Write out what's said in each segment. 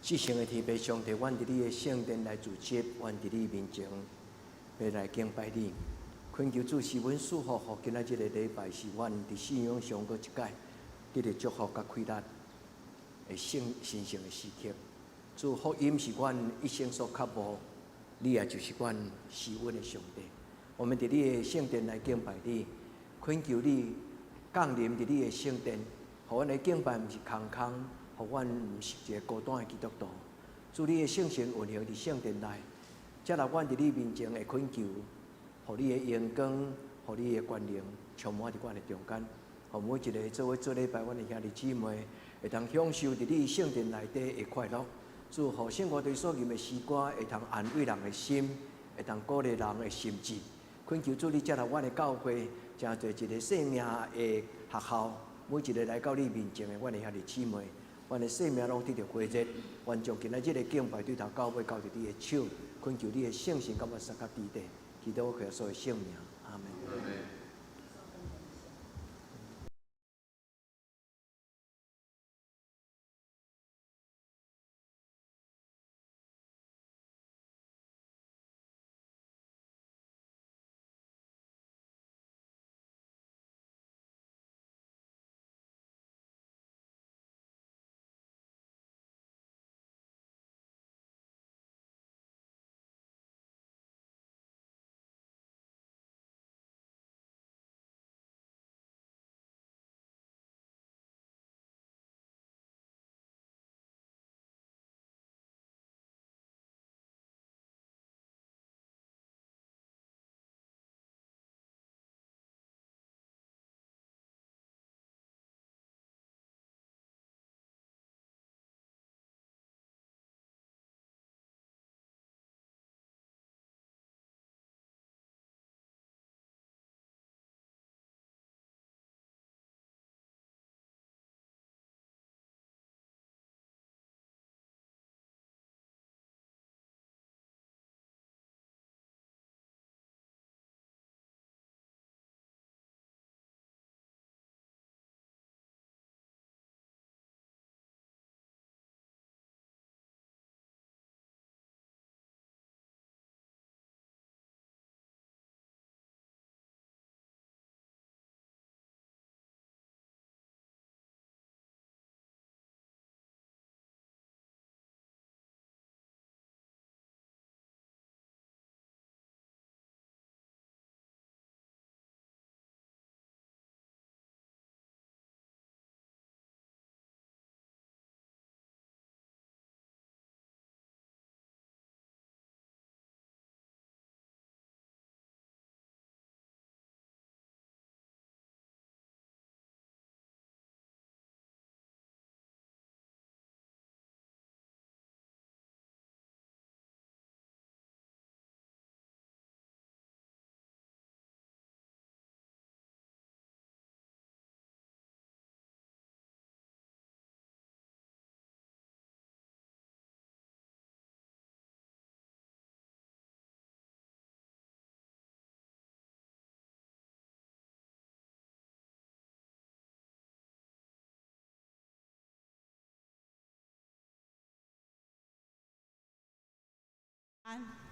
至圣的天父上帝，阮伫你的圣殿来聚集，阮伫你面前要来敬拜你。恳求主赐阮祝福，互今仔日的礼拜是阮伫信仰上过一届得到祝福甲开力的神圣的时刻。主福音是阮一生所渴慕，你也就是阮施恩的上帝。我们伫你的圣殿来敬拜你，恳求你降临伫你的圣殿，互阮的敬拜毋是空空。互阮毋是一个孤单的基督徒，主你的圣神运行伫圣殿内，接纳阮伫你面前的恳求，互你的阳光，互你的权能充满伫阮的中间，互每一个做礼拜阮的兄弟姊妹会通享受伫你圣殿内底的快乐。主互圣我对所吟的诗歌会通安慰人的心，会通鼓励人的心智。恳求主你接纳阮的教会，真做一个生命的学校，每一个来到你面前的阮的兄弟姊妹。阮的生命拢得到回热，阮将今仔日的敬拜对头到尾交伫你的手，恳求你的圣神甲我撒甲地底，祈祷我所有性命，阿门。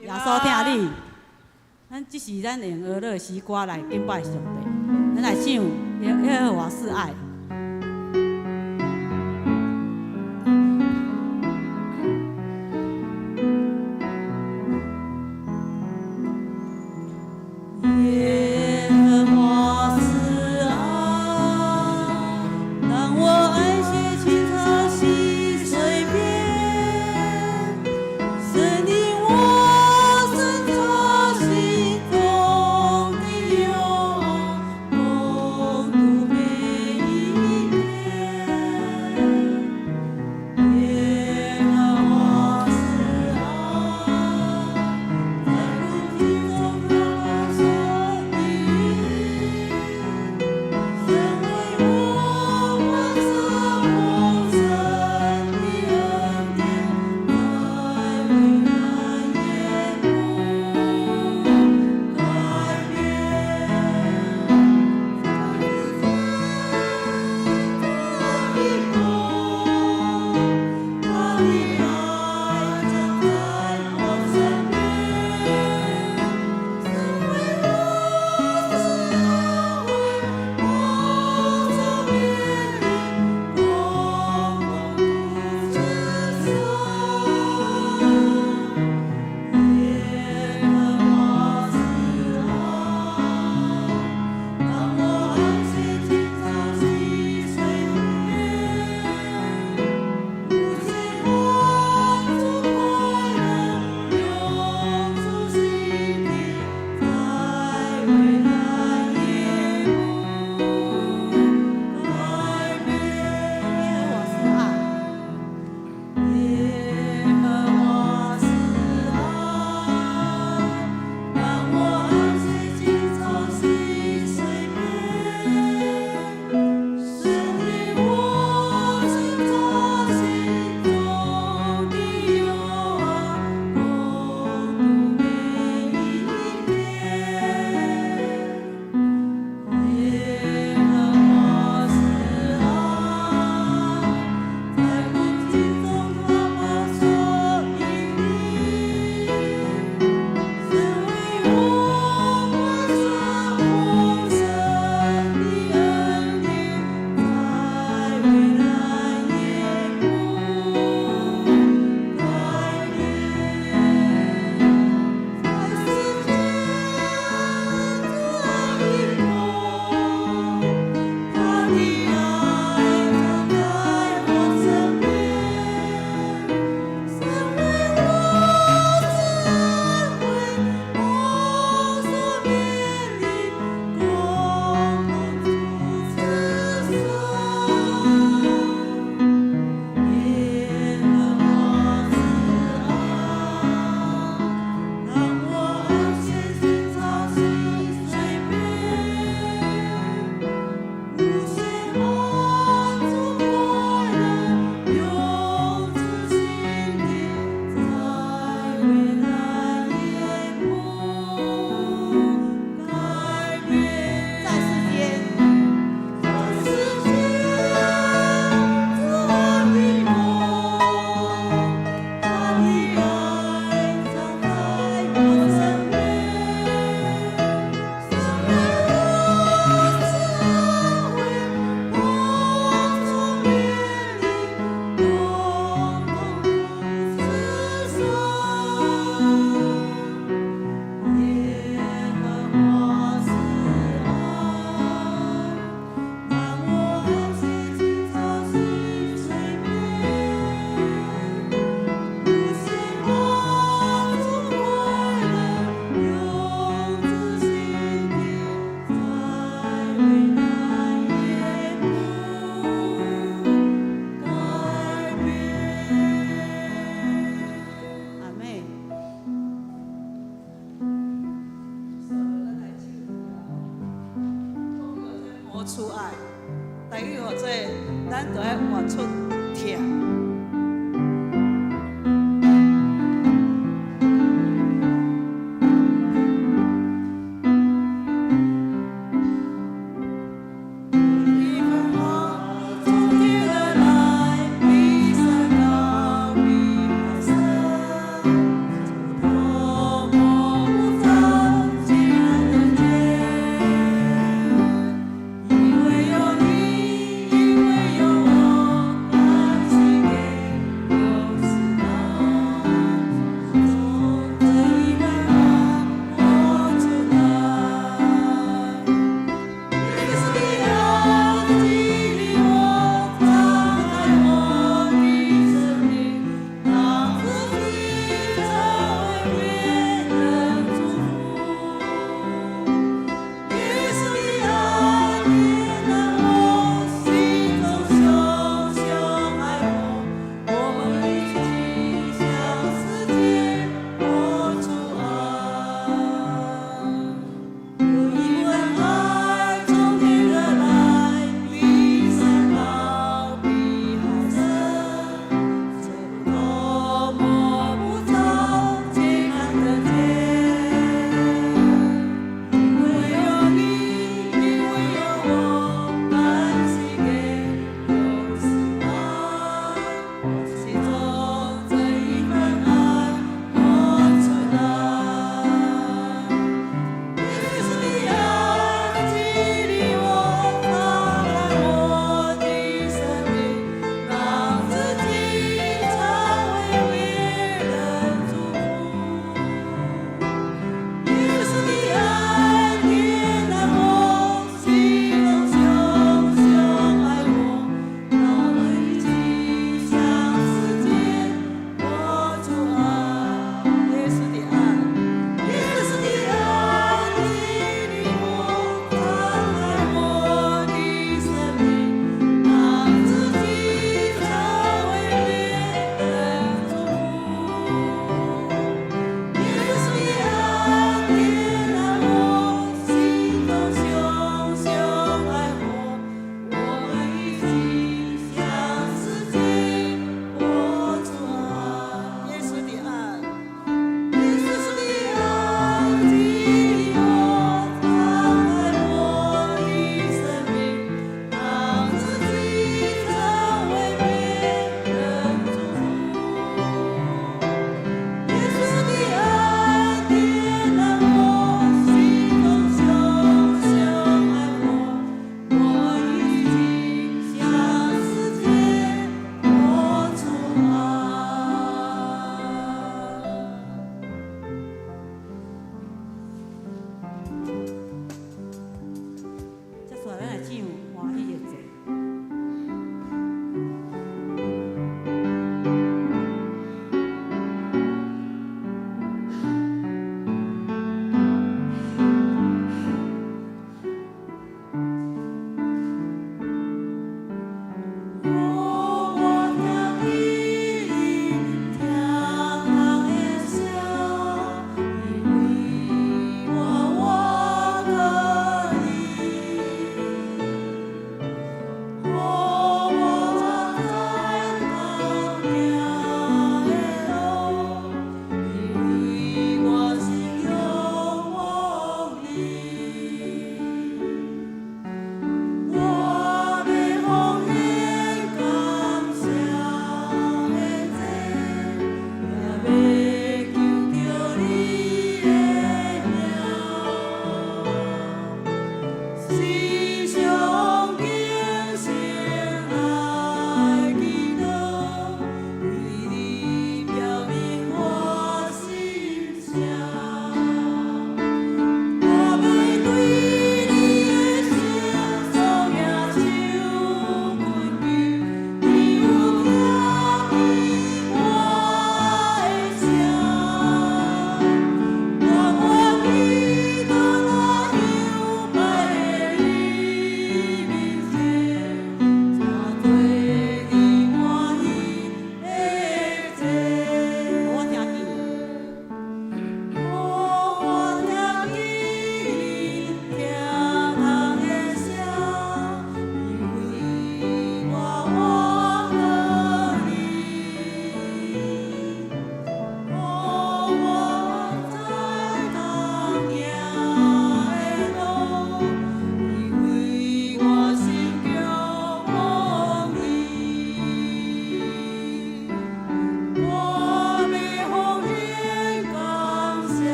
耶稣听你，咱即是咱用俄勒诗歌来敬拜上帝，咱来唱耶和华是爱。梦。出爱，但以后做咱就要活出疼。因为有你，因为有我，感谢。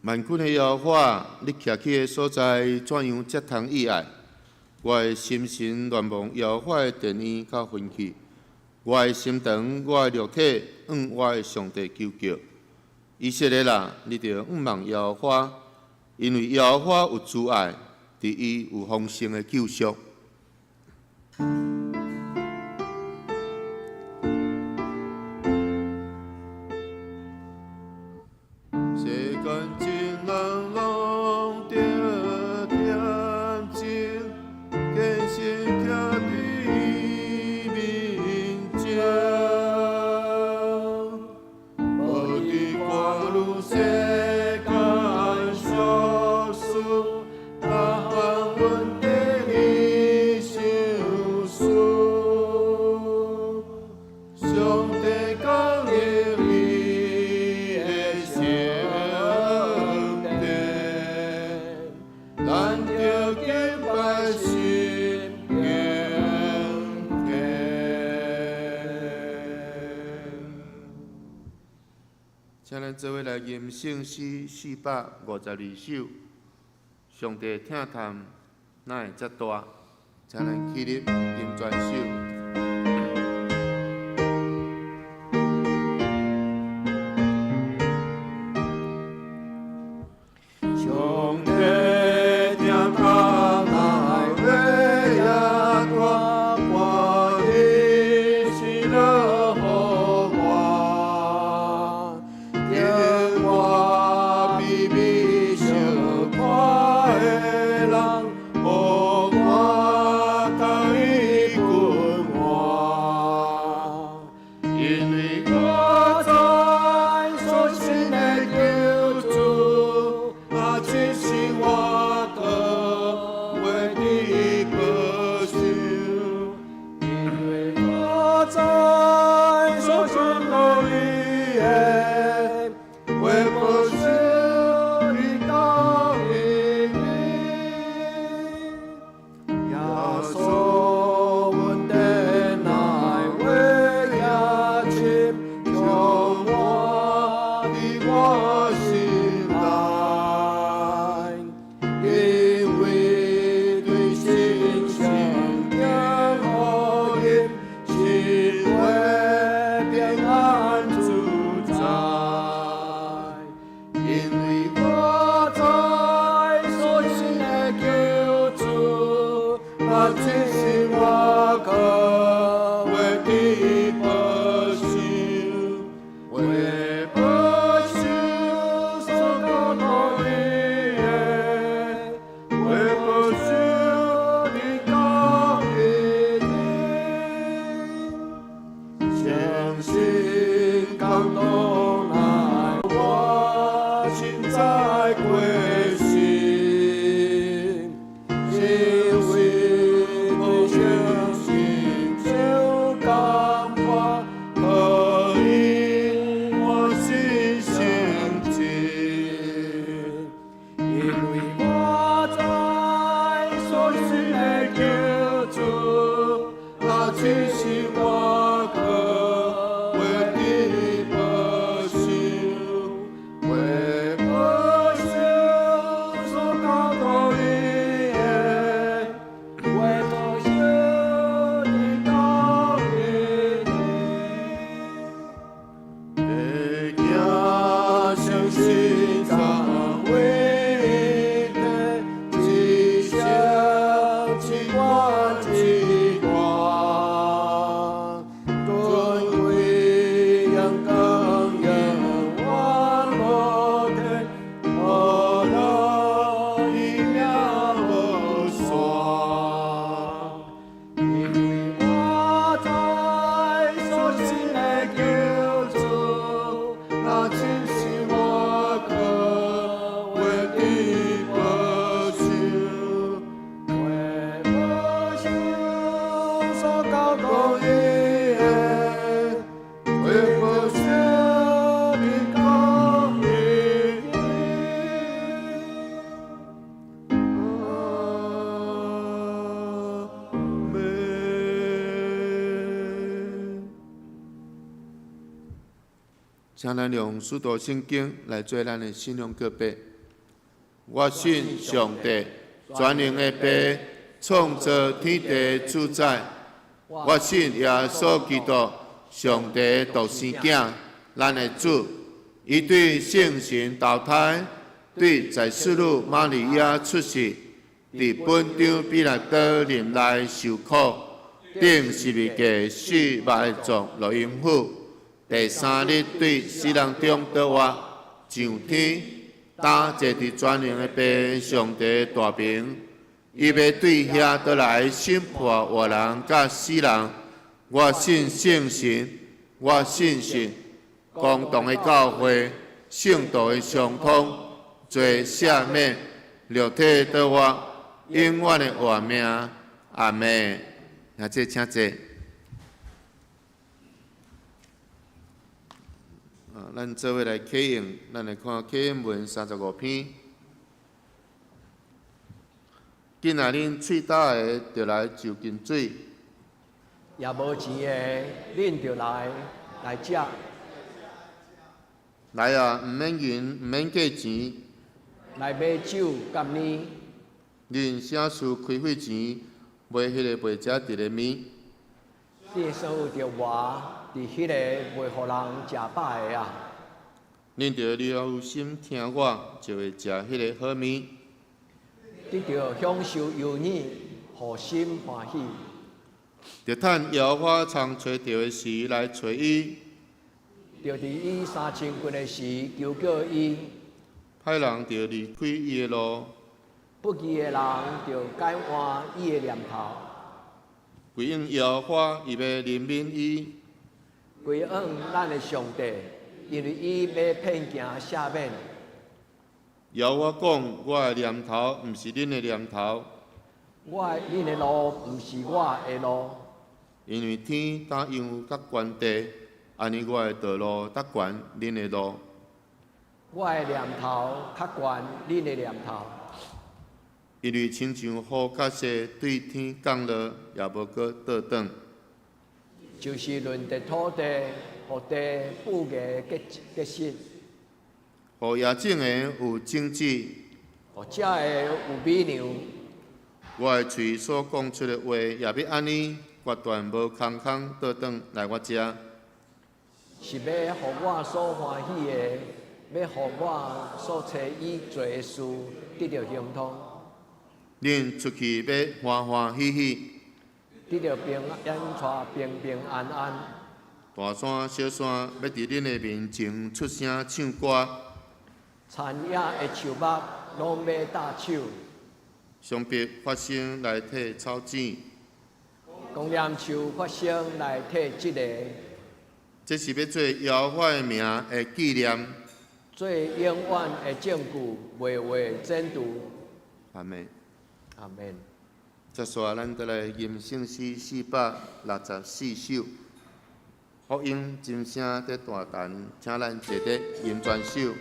万军的耶和华，你徛起的所在怎样才通意爱？我的心神乱忘耶和华的殿院甲分去，我的心肠，我的肉体，向我的上帝求救。以色列人，你着仰望耶和华，因为耶和华有慈爱，伫伊有丰盛的救赎。世间真人拢着恬静，坚心徛伫伊面前。无伫看愈世间俗事，逐项阮地伊想思。上帝讲应伊的圣殿，咱着敬拜心敬虔。请咱做伙来吟圣诗452首。上帝听谈，哪会遮大？请咱起立吟全首。上帝听谈，哪会为遐大？我的是落予我，叫我比比小看的人，予我通伊君我，因为我知所信的救主。这是我的为你保守，因为我知所信的伊的为保守你到永远。耶稣，阮的乃为也亲，将我伫我心内。因为对信心敬福音，心会平安自在。因为我知所信的救主，这是我可为你保守，为保守所交托伊的。为保守你到永远，相信感动来，我心在归心，因为我相信就感化，可因我心相近，因为我知所信的救主，这是我可为你保守，为保守所交托伊的，为保守你到永远。会行相信常为的，一生一万一大，尊贵阳刚永远无天，何乐一秒无算。因为我知所信的救主，这是我可为你保守，为保守所交托伊的，为保守你到永远。阿门。请咱用许多圣经来做咱的信仰告白。我信上帝，全能的爸，创造天地主宰。我信耶稣基督，上帝独生囝，咱的主。伊对圣神投胎，对在世女玛利亚出世，伫本场比拉多任内受苦，顶十字架死埋葬落阴府。第三日对死人中倒活，上天，打坐伫全能的爸上帝大名。伊要对遐倒来审判活人甲死人。我信圣神，我信神。公同的教会，圣道的相通，罪赦免，肉体倒活，永远的活命。阿门。那这请坐。咱做伙来启用，咱来看启用文35篇。今仔恁喙焦的，就来就近水；也无钱的，恁就来食。来啊，毋免银，毋免价钱。来买酒甲面，恁啥事开会钱，买迄个卖食伫个面。你所有着我，伫迄个袂互人食饱的啊。恁着留心听我，就会食迄个好面。你着享受有你，互心欢喜。着趁摇花常找着的时来找伊。着伫伊三千几的时求告伊。歹人着离开伊的路。不义的人着改换伊的念头。归应摇花，伊要怜悯伊。归恩咱的上帝，因为伊要骗行赦免。摇我讲，我的念头毋是恁的念头。恁的路毋是我的路。因为天答应甲悬地，安尼我的道路答悬恁的路。我的念头较悬恁的念头。因为亲像雨甲雪对天降落，也无搁倒转。就是论地土地，互地富裕结实，互野种的有种子，互食的有美牛。我的喙所讲出的话，也要安尼决断无空空倒转来我遮。是要互我所欢喜的，要互我所找伊做的事得到行通。恁出去要欢欢喜喜，得到平安，带平平安安。大山小山要伫恁的面前出声唱歌。田野的树木拢要搭手。上必发声来替草剪。公念树发声来替这个。这是要做摇花的名的纪念。做永远的证据，袂为真途。阿门。阿门。接下来，咱再来吟圣诗464首。福音真声在大坛，请咱坐伫吟全首。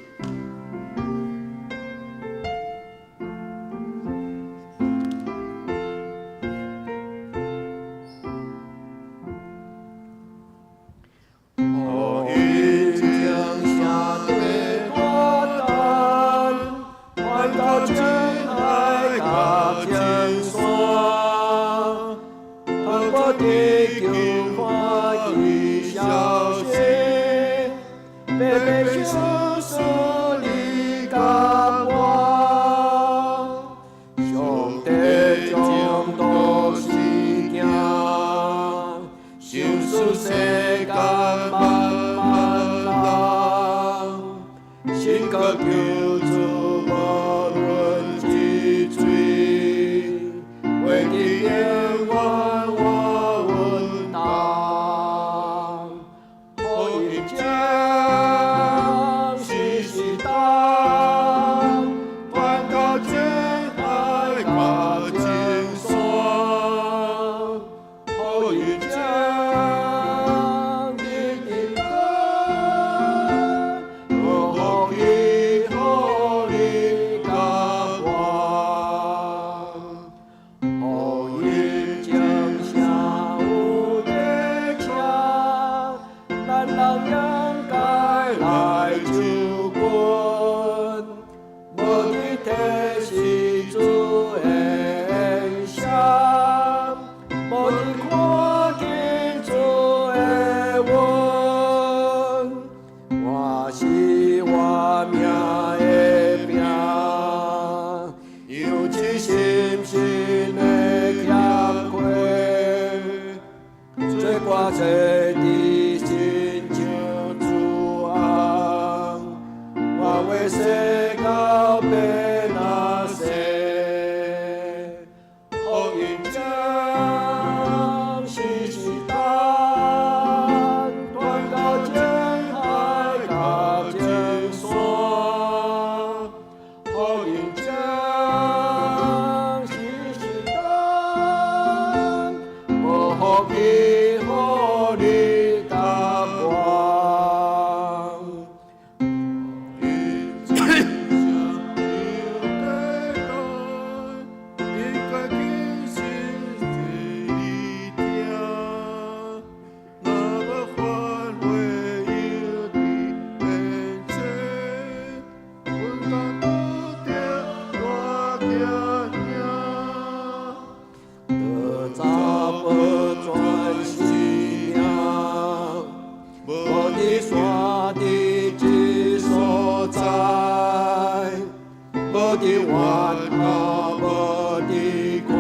救主无论体是主的像，无你看见主的恩，我是我命的病，有一心心的欠亏，做我做的亲像主红，我为世到变那些，福音将时时等，传到江海到江山，福音将时时等，无福气互你甲我。查甫全是命，无伫山伫一所在，无伫弯头，无伫看，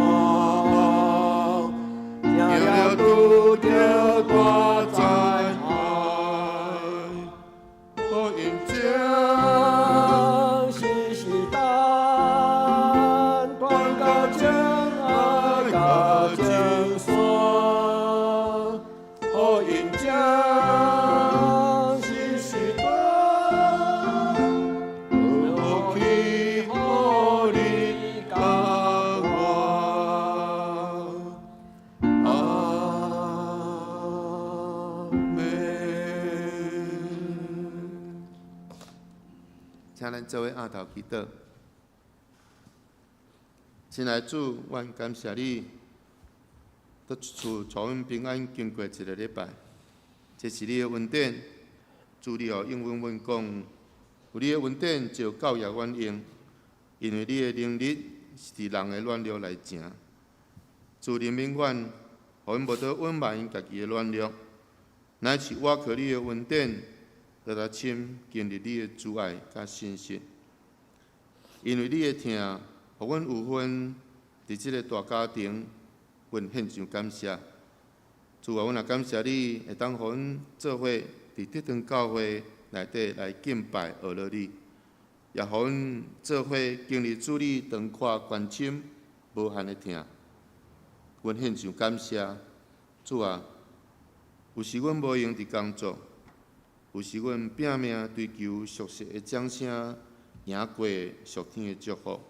行了拄着大灾害，福音将时时等，传到江海到江山，福音将时时等，有福气互你甲我。阿门。请咱做伙额头祈祷。亲爱的主，阮感谢你，得厝带阮平安经过一个礼拜，这是你的恩典。主，你互应允阮讲，有你的恩典就教育阮用，因为你的能力是伫人的软弱来成。主怜悯阮，互阮无得隐瞒因家己的软弱，乃是我靠你的恩典，得来深经历你的主爱甲信心。因为你的疼，互阮有份伫即个大家庭，阮献上感谢。主啊，阮也感谢你会当互阮做伙伫德堂教会内底来敬拜学乐你，也互阮做伙经历主你长阔关心无限的疼。阮献上感谢。主啊，有时阮无用伫工作，有时阮拼命追求俗世的掌声，赢过属天的祝福。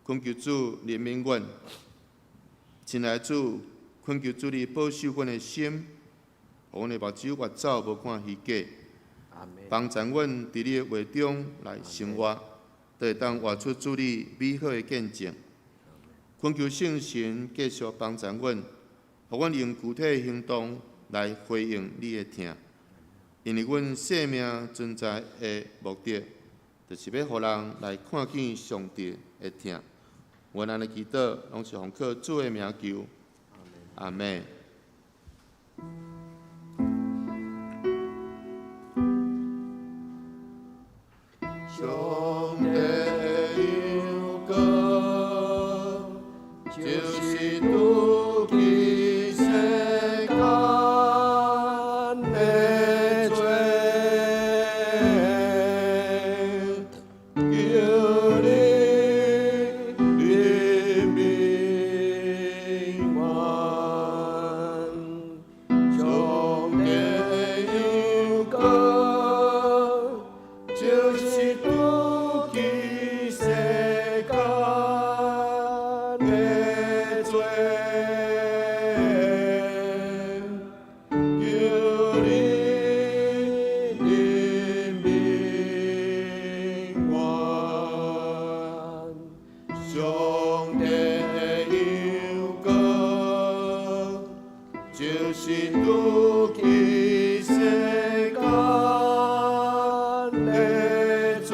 恳求主怜悯阮，亲爱的主，恳求主你保守阮的心，互阮的目睭越走无看虚假，帮助阮伫你的话中来生活，都会当活出主你美好的见证。恳求圣神继续帮助阮，互阮用具体的行动来回应你的疼，因为阮生命存在的目的，就是要互人来看见上帝的疼。阮安尼祈祷，拢是奉靠主的名求，阿门。上帝有歌，就是拄起世间的罪，求你怜悯阮。上帝有歌，就是拄起世间的罪，求你怜悯阮。上帝有歌，就是拄起世间的罪，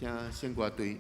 请献歌队。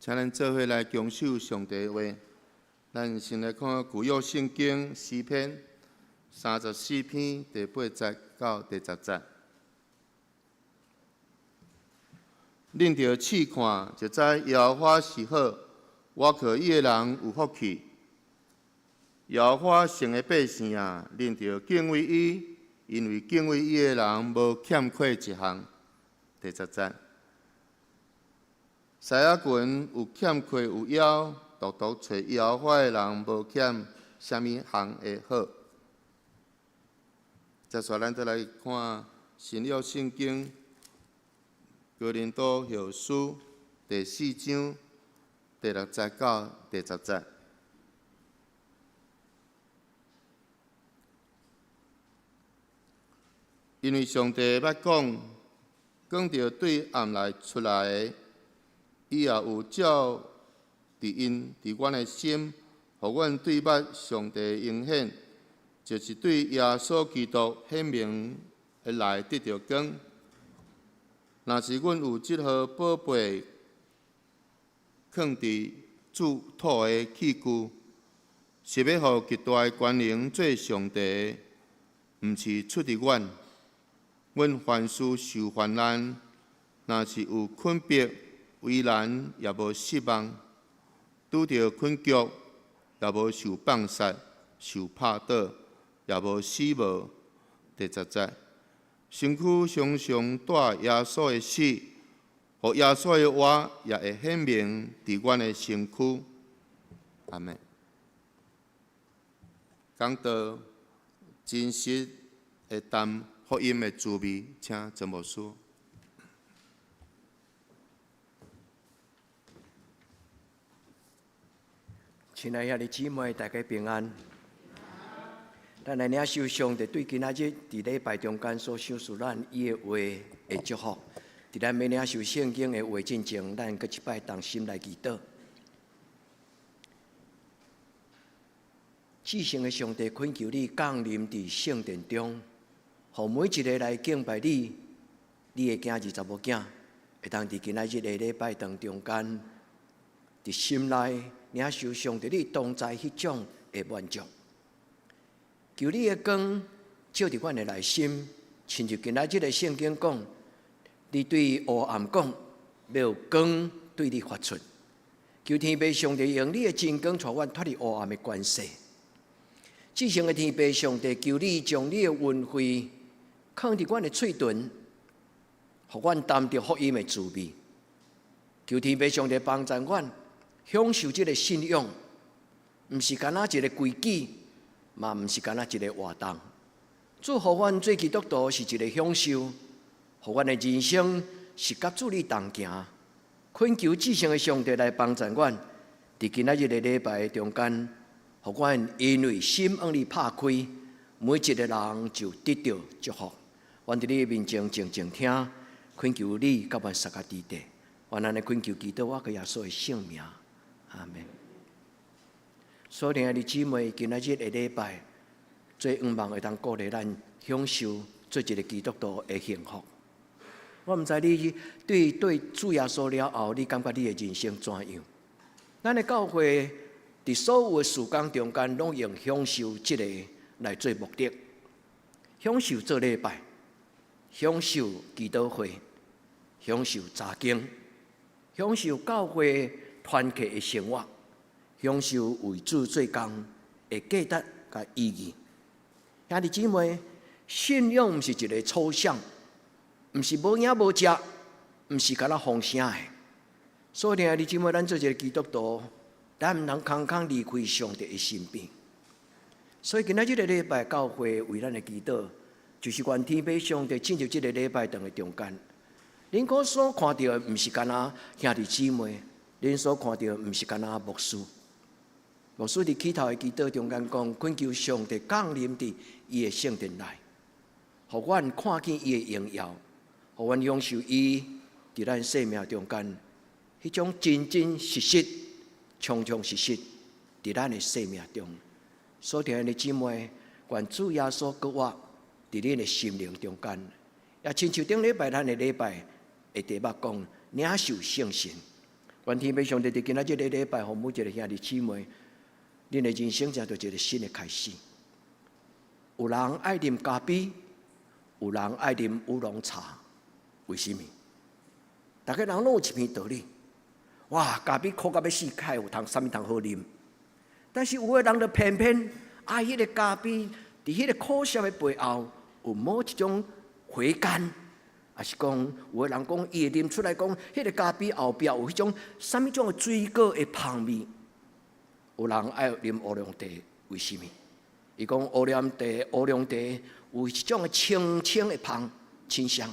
请咱做伙来恭守上帝的话。咱先来看旧约圣经诗篇34篇第8节到第10节。恁着试看，就知耶和华是好，我靠伊的人有福气。耶和华圣的百姓啊，恁着敬畏伊，因为敬畏伊的人无欠缺一项。第10节。西亚群有欠缺有枵，独独找耶和华的人无欠啥物项的好。接下咱再来看新约圣经哥林多后书第4章第6节到第10节。因为上帝捌讲着对暗内出来的。伊也有照伫阮的心，互阮对捌上帝的应许，就是对耶稣基督显明的来得着光。若是阮有即号宝贝放伫主土的器具，是要互极大的权能做上帝，毋是出伫阮。阮凡事受患难，若是有困迫、为难，也无失望；拄着困局，也无受放杀、受拍倒，也无死无。第10节，身躯常常带耶稣的死，互耶稣的话也会显明伫阮的身躯。阿门。讲到真实的谈福音的滋味，请曾牧师。亲爱的姊妹，大家平安。咱来领受上帝对今仔日伫礼拜中间所赏赐咱伊的话的祝福。伫咱要领受圣经的话之前，咱搁一摆同心来祈祷。至圣的上帝，恳求你降临伫圣殿中，互每一个来敬拜你，你的囝儿查某囝，会当伫今仔日的礼拜当中间，伫心内领受上帝你同在迄种的满足。求你的光照伫阮的内心，亲像今仔日的圣经讲，你对黑暗讲，要有光对你发出。求天父上帝用你的真光，带阮脱离黑暗的关系。至圣的天父上帝，求你将你的恩惠放伫阮的嘴唇，互阮担着福音的滋味。求天父上帝帮助阮享受这个信仰，毋是干那一个规矩，嘛毋是干那一个活动。主互阮做基督徒是一个享受，互阮的人生是甲主你同行。恳求至圣的上帝来帮助阮，伫今仔日的礼拜中间，互阮因为心往里拍开，每一个人就得到祝福。阮伫你面前静静听，恳求你甲阮撒个地地。阮安尼恳求祈祷，我个耶稣的圣名，阿门。所听的姊妹，今仔日的礼拜，最希望会当鼓励咱享受做一个基督徒的幸福。我毋知你对主耶稣了后，你感觉你的人生怎样？咱的教会伫所有的事工中间，拢用享受这个来做目的，享受做礼拜，享受祈祷会，享受查经，享受教会团契的生活，享受为主做工的价值甲意义。兄弟姊妹，信仰毋是一个抽象，毋是无影无食，毋是干那风声的。所以，兄弟姊妹，咱做一个基督徒，咱毋能空空离开上帝的身边。所以，今仔日的礼拜教会为咱的祈祷，就是愿天父上帝进入这个礼拜堂的中间。恁可所看到的，毋是干那兄弟姊妹，恁所看到的，毋是干那牧师。牧师伫起头的祈祷中间讲，恳求上帝降临伫伊的圣殿内，互阮看见伊的荣耀，互阮享受伊伫咱生命中间迄种真真实实、充充实实伫咱的生命中。所听的姊妹，愿主耶稣搁我伫恁的心灵中间，也亲像顶礼拜咱的礼拜的题目讲，领受圣神。愿天父上帝伫今仔日的礼拜，互每一个兄弟姊妹，恁的人生才做一个新的开始。有人爱啉咖啡，有人爱啉乌龙茶，为什么？大家人拢有一片道理。哇，咖啡苦到要死，开有通啥物通好啉？但是有的人就偏偏爱迄个咖啡，伫迄个苦涩的背后，有某一种回甘，也是讲有的人讲，伊会啉出来讲，迄个咖啡后壁有迄种啥物种的水果的香味。有人爱啉乌龙茶，为什么？伊讲乌龙茶有一种的清清的清香。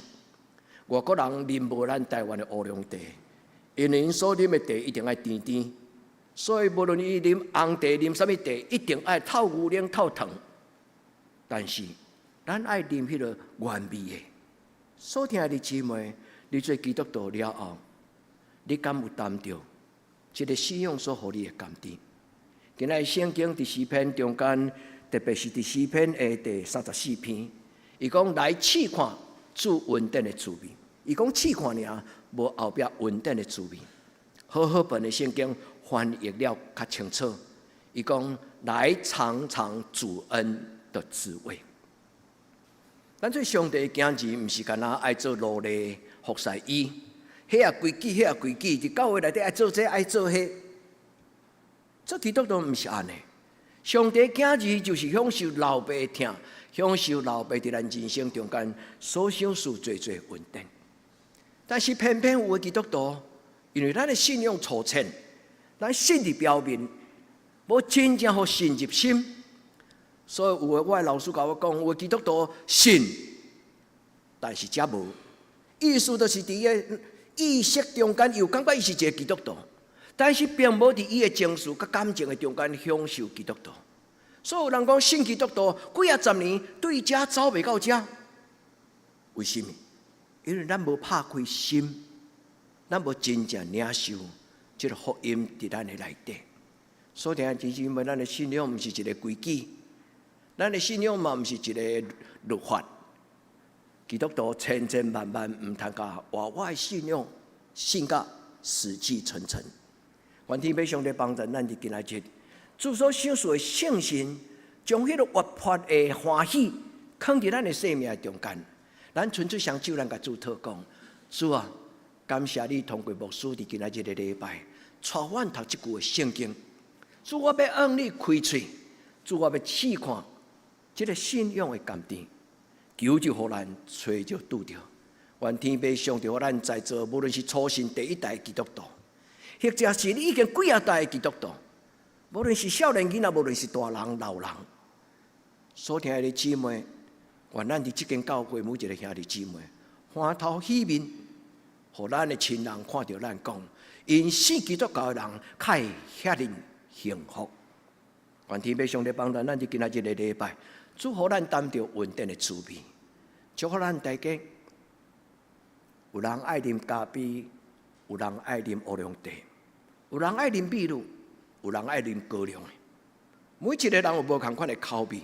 外国人啉无咱台湾的乌龙茶，因为因所啉的茶一定爱甜甜，所以无论伊啉红茶、啉啥物茶，一定爱透牛奶、透糖。但是咱爱啉迄个原味的。所听的姊妹，你做基督徒了后，你敢有担着这个信仰所予你的甘甜？今仔圣经伫诗篇中间，特别是伫诗篇的第34篇，伊讲来试看主恩典的滋味。伊讲试看尔，无后壁稳定的滋味。好好本的圣经翻译了较清楚。伊讲来尝尝主恩的滋味。咱做上帝的囝儿，毋是干那爱做奴隶服侍伊，迄啊规矩，迄啊规矩，伫教会内底爱做这爱做迄。做基督徒毋是安尼。上帝囝儿就是享受老爸的疼，享受老爸伫咱人生中间所享受最稳定。但是偏偏有的基督徒，因为咱的信仰粗浅，咱信伫表面，无真正互信入心。所以有的我的老师甲我讲，有的基督徒信，但是则无，意思就是伫个意识中间又感觉伊是一个基督徒，但是并无伫伊的情绪甲感情的中间享受基督徒。所以有人讲信基督徒几啊十年，对遮走袂到遮，为什么？因为咱无拍开心，咱无真正领受这个福音伫咱的内底。所以真是因为咱的信仰毋是一个规矩。咱的信仰嘛，毋是一个律法。基督徒千千万万毋通甲活我的信仰信甲死气沉沉。愿天父上帝帮助咱伫今仔日，主所享受的圣心，将迄个活泼的欢喜放伫咱的生命中间。咱纯粹双手，咱甲主祷讲：主啊，感谢你通过牧师伫今仔日的礼拜，带阮读即句的圣经。主，我要向你开喙，主，我要试看。这个信仰的甘甜，求就互咱找就拄着。愿天父上帝，互咱在座无论是初信第一代基督徒，或者是你已经几啊代基督徒，无论是少年囡仔，无论是大人老人，所听的姊妹，愿咱伫即间教会每一个兄弟姊妹，欢头喜面，互咱的亲人看到咱讲，因信基督教的人，较会遐尼幸福。愿天父上帝帮助咱伫今仔日的礼拜。祝福咱担着稳定的滋味，祝福咱大家。有人爱啉咖啡，有人爱啉乌龙茶，有人爱啉秘鲁，有人爱啉高粱的。每一个人有无同款的口味，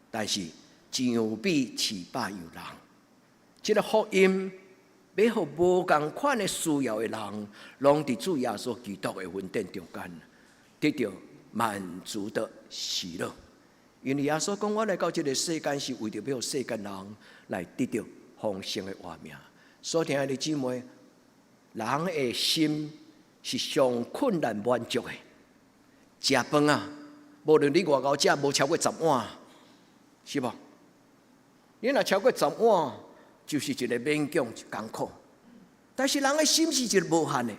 但是样比饲百样人。这个福音要互无同款的需要的人，拢伫主耶稣基督的稳定中间，得到满足的喜乐。因为耶稣讲，我来到这个世间是为着要世间人来得到丰盛的活命。所听的姊妹，人的心是上困难满足的。食饭啊，无论你外口食无超过10碗，是无？你若超过10碗，就是一个勉强艰苦。但是人的心是一个无限的，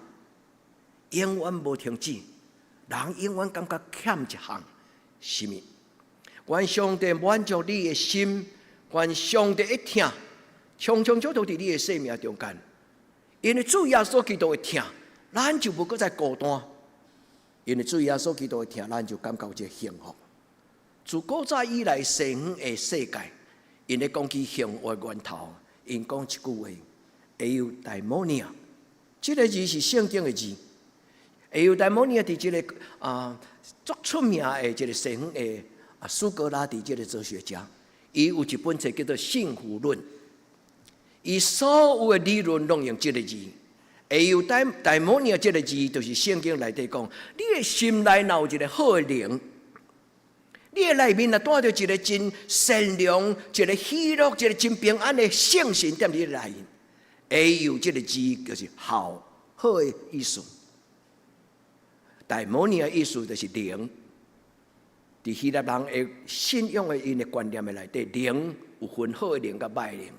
永远无停止。人永远感觉欠一项，什么？愿上帝满足你的心，愿上帝一疼，常常就伫你的生命中间。因为主耶稣基督的疼，咱就无搁再孤单；因为主耶稣基督的疼，咱就感觉这幸福。自古早以来，西方的世界，因咧讲起幸福的源头，因讲一句话：eudaimonia。这个字是圣经的字。eudaimonia伫这个足出名的这个西方的。苏格拉底这个哲学家，伊有一本册叫做《幸福论》，伊所有的理论拢用这个字。eudaimonia这个字，就是圣经内底讲，你的心内若有一个好的灵，你的内面若带着一个真善良、一个喜乐、一个真平安的圣神踮你内面。eu 这个字就是好的意思。daimonia 的意思就是灵。伫希腊人的信仰的因的观念的内底，灵有分好的灵甲歹灵。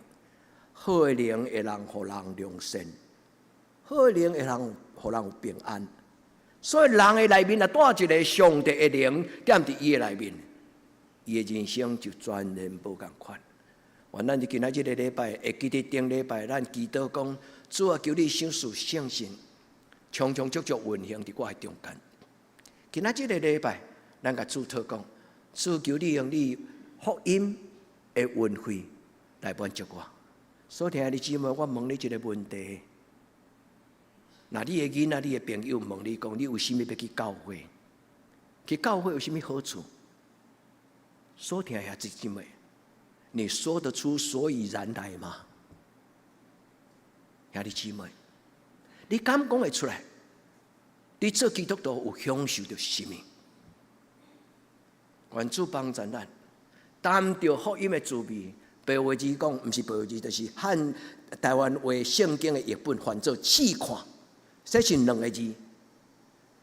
好的灵会让互人良善，好的灵会让互人有平安。所以人的内面若带一个上帝的灵踮伫伊的内面，伊的人生就全然无共款。愿咱伫今仔日的礼拜，会记得顶礼拜咱祈祷讲，主啊，求你享受圣神，常常足足运行伫我的中间。今仔日的礼拜。咱甲主祷讲，主求你用你福音的恩惠来满足我。所听的姊妹，我问你一个问题：那你的囡仔、你的朋友问你讲，你为什么要去教会？去教会有什么好处？所听的姊妹，你说得出所以然来吗？兄弟姊妹，你敢讲会出来？你做基督徒有享受到什么？愿主帮助咱，担着福音的滋味。白话字讲，毋是白话字，就是汉台湾话圣经的译本翻做试看，这是两个字。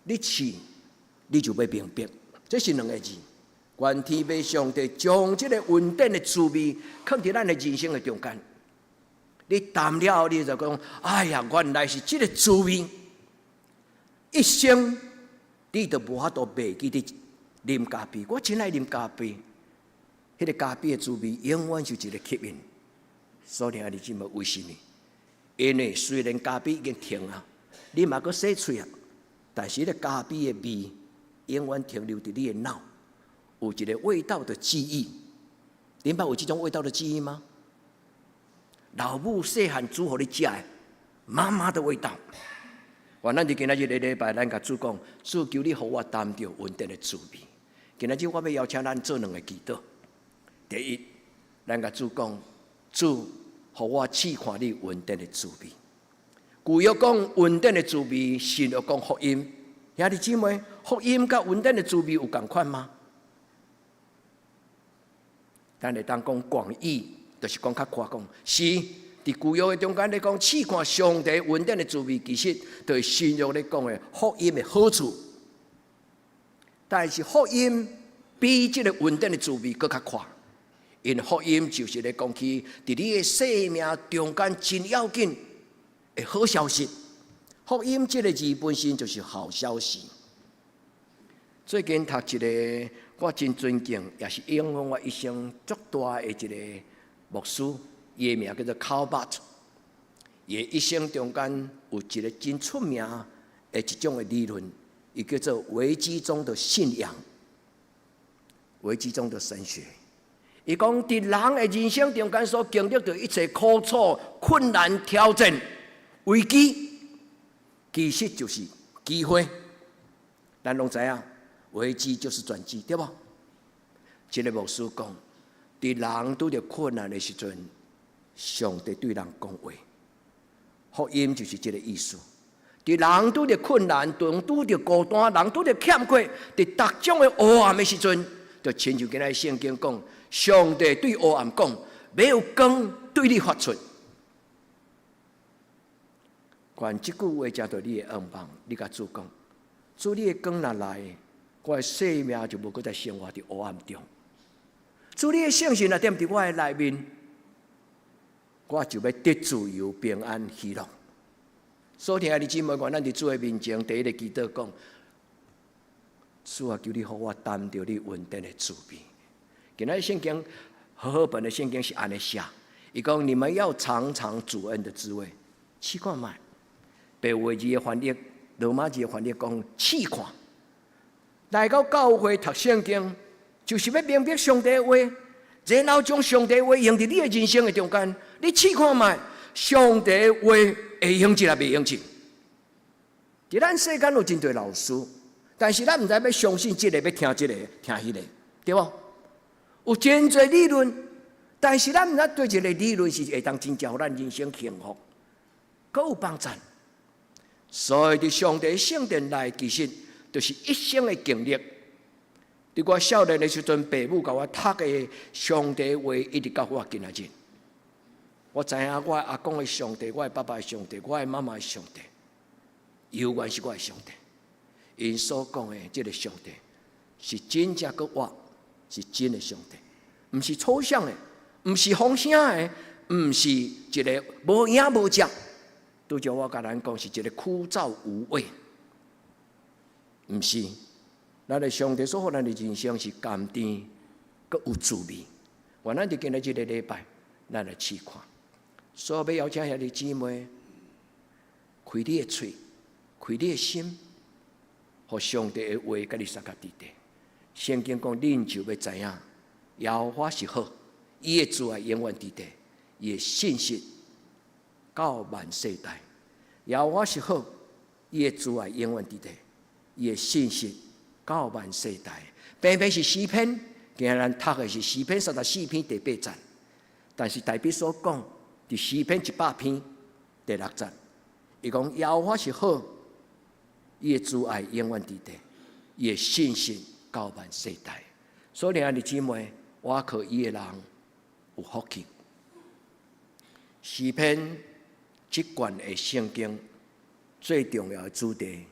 你试，你就要明白，这是两个字。愿天父上帝将这个稳定的滋味放伫咱的人生的中间。你淡了后，你就讲：哎呀，原来是这个滋味，一生你都无法度袂记你啉咖啡。我真爱啉咖啡，迄个咖啡的滋味永远是一个吸引。所以你姊妹为什么？因为虽然咖啡已经停啊，你嘛阁洗喙啊，但是迄个咖啡的味永远停留伫你的脑，有一个味道的记忆。恁捌有这种味道的记忆吗？老母细汉煮互你食的妈妈的味道。原咱伫今仔日的礼拜，咱甲主讲，主求你互我担着稳定的滋味。今仔日我要邀请咱做两个祈祷。第一，咱甲主讲，主互我试看你稳定的滋味。旧约讲稳定的滋味，新约讲福音。兄弟姊妹，福音甲稳定的滋味有共款吗？咱会当讲广义。就是讲较宽讲，是伫旧约的中间咧讲，试看上帝稳定的滋味，其实对新约咧讲的福音的好处。但是福音比这个稳定的滋味更较宽，因为福音就是咧讲起伫你的生命中间真要紧的好消息。福音这个字本身就是好消息。最近读一个我真尊敬，也是影响我一生足大的一个牧师，伊的名叫做 Karl Barth。伊的一生中间有一个真出名的一种的理论，伊叫做危机中的信仰，危机中的神学。伊讲，伫人的人生中间所经历的一切苦楚、困难、挑战、危机，其实就是机会。咱拢知影，危机就是转机，对不？这个牧师讲。伫人拄着困难的时阵，上帝对人讲话，福音就是这个意思。伫人拄着困难，人拄着孤单，人拄着欠缺，伫各种的黑暗的时阵，就亲像今仔圣经讲，上帝对黑暗讲：没有光对你发出。关即句话才对你的恩望，你甲主讲，主你的光若来，我的生命就无搁再生活伫黑暗中。主你的圣神若踮伫我的内面，我就要得自由、平安、喜乐。所以，兄弟姊妹，咱伫主的面前，第一个祈祷讲：主啊，求你互我担着你稳定的滋味。今仔圣经和本的圣经是安尼写，伊讲你们要尝尝主恩的滋味，试看卖。白话字的翻译，罗马字的翻译讲试看。来到教会读圣经。就是要明白上帝的话，然后将上帝的话用伫你的人生的中间。你试看卖，上帝的话会用起来袂用起？伫咱世间有真侪老师，但是咱毋知要相信这个，要听这个，听迄个，对无？有真侪理论，但是咱毋知对一个理论是会当真正互咱人生幸福，阁有帮助。所以伫上帝的圣殿内，其实就是一生的经历。伫我少年的时阵，爸母甲我读的上帝话，一直到我今仔日。我知影我阿公的上帝，我的爸爸的上帝，我的妈妈的上帝，永远是我的上帝。因所讲的这个上帝，是真正个活，是真的上帝，毋是抽象的，毋是风声的，毋是一个无影无迹。拄则我甲咱讲，是一个枯燥无味，毋是。咱的上帝所予咱的人生是甘甜，阁有滋味。愿咱伫今日这个礼拜，咱来试看。所以要邀请兄弟姊妹，开你的嘴，开你的心，互上帝的话甲你相甲伫地。圣经讲，恁就要知影，耶和华是好，伊的慈爱永远伫地，伊的信实到万世代。耶和华是好，伊的慈爱永远伫地，伊的信实到万世代。偏偏是诗篇，今日咱读的是诗篇34篇第8节，但是大笔所讲，伫诗篇100篇第6节，伊讲耶和华是好，伊的慈爱永远伫地，伊的信心到万世代。所以，兄弟姊妹，我靠伊的人有福气。诗篇这卷的圣经最重要的主题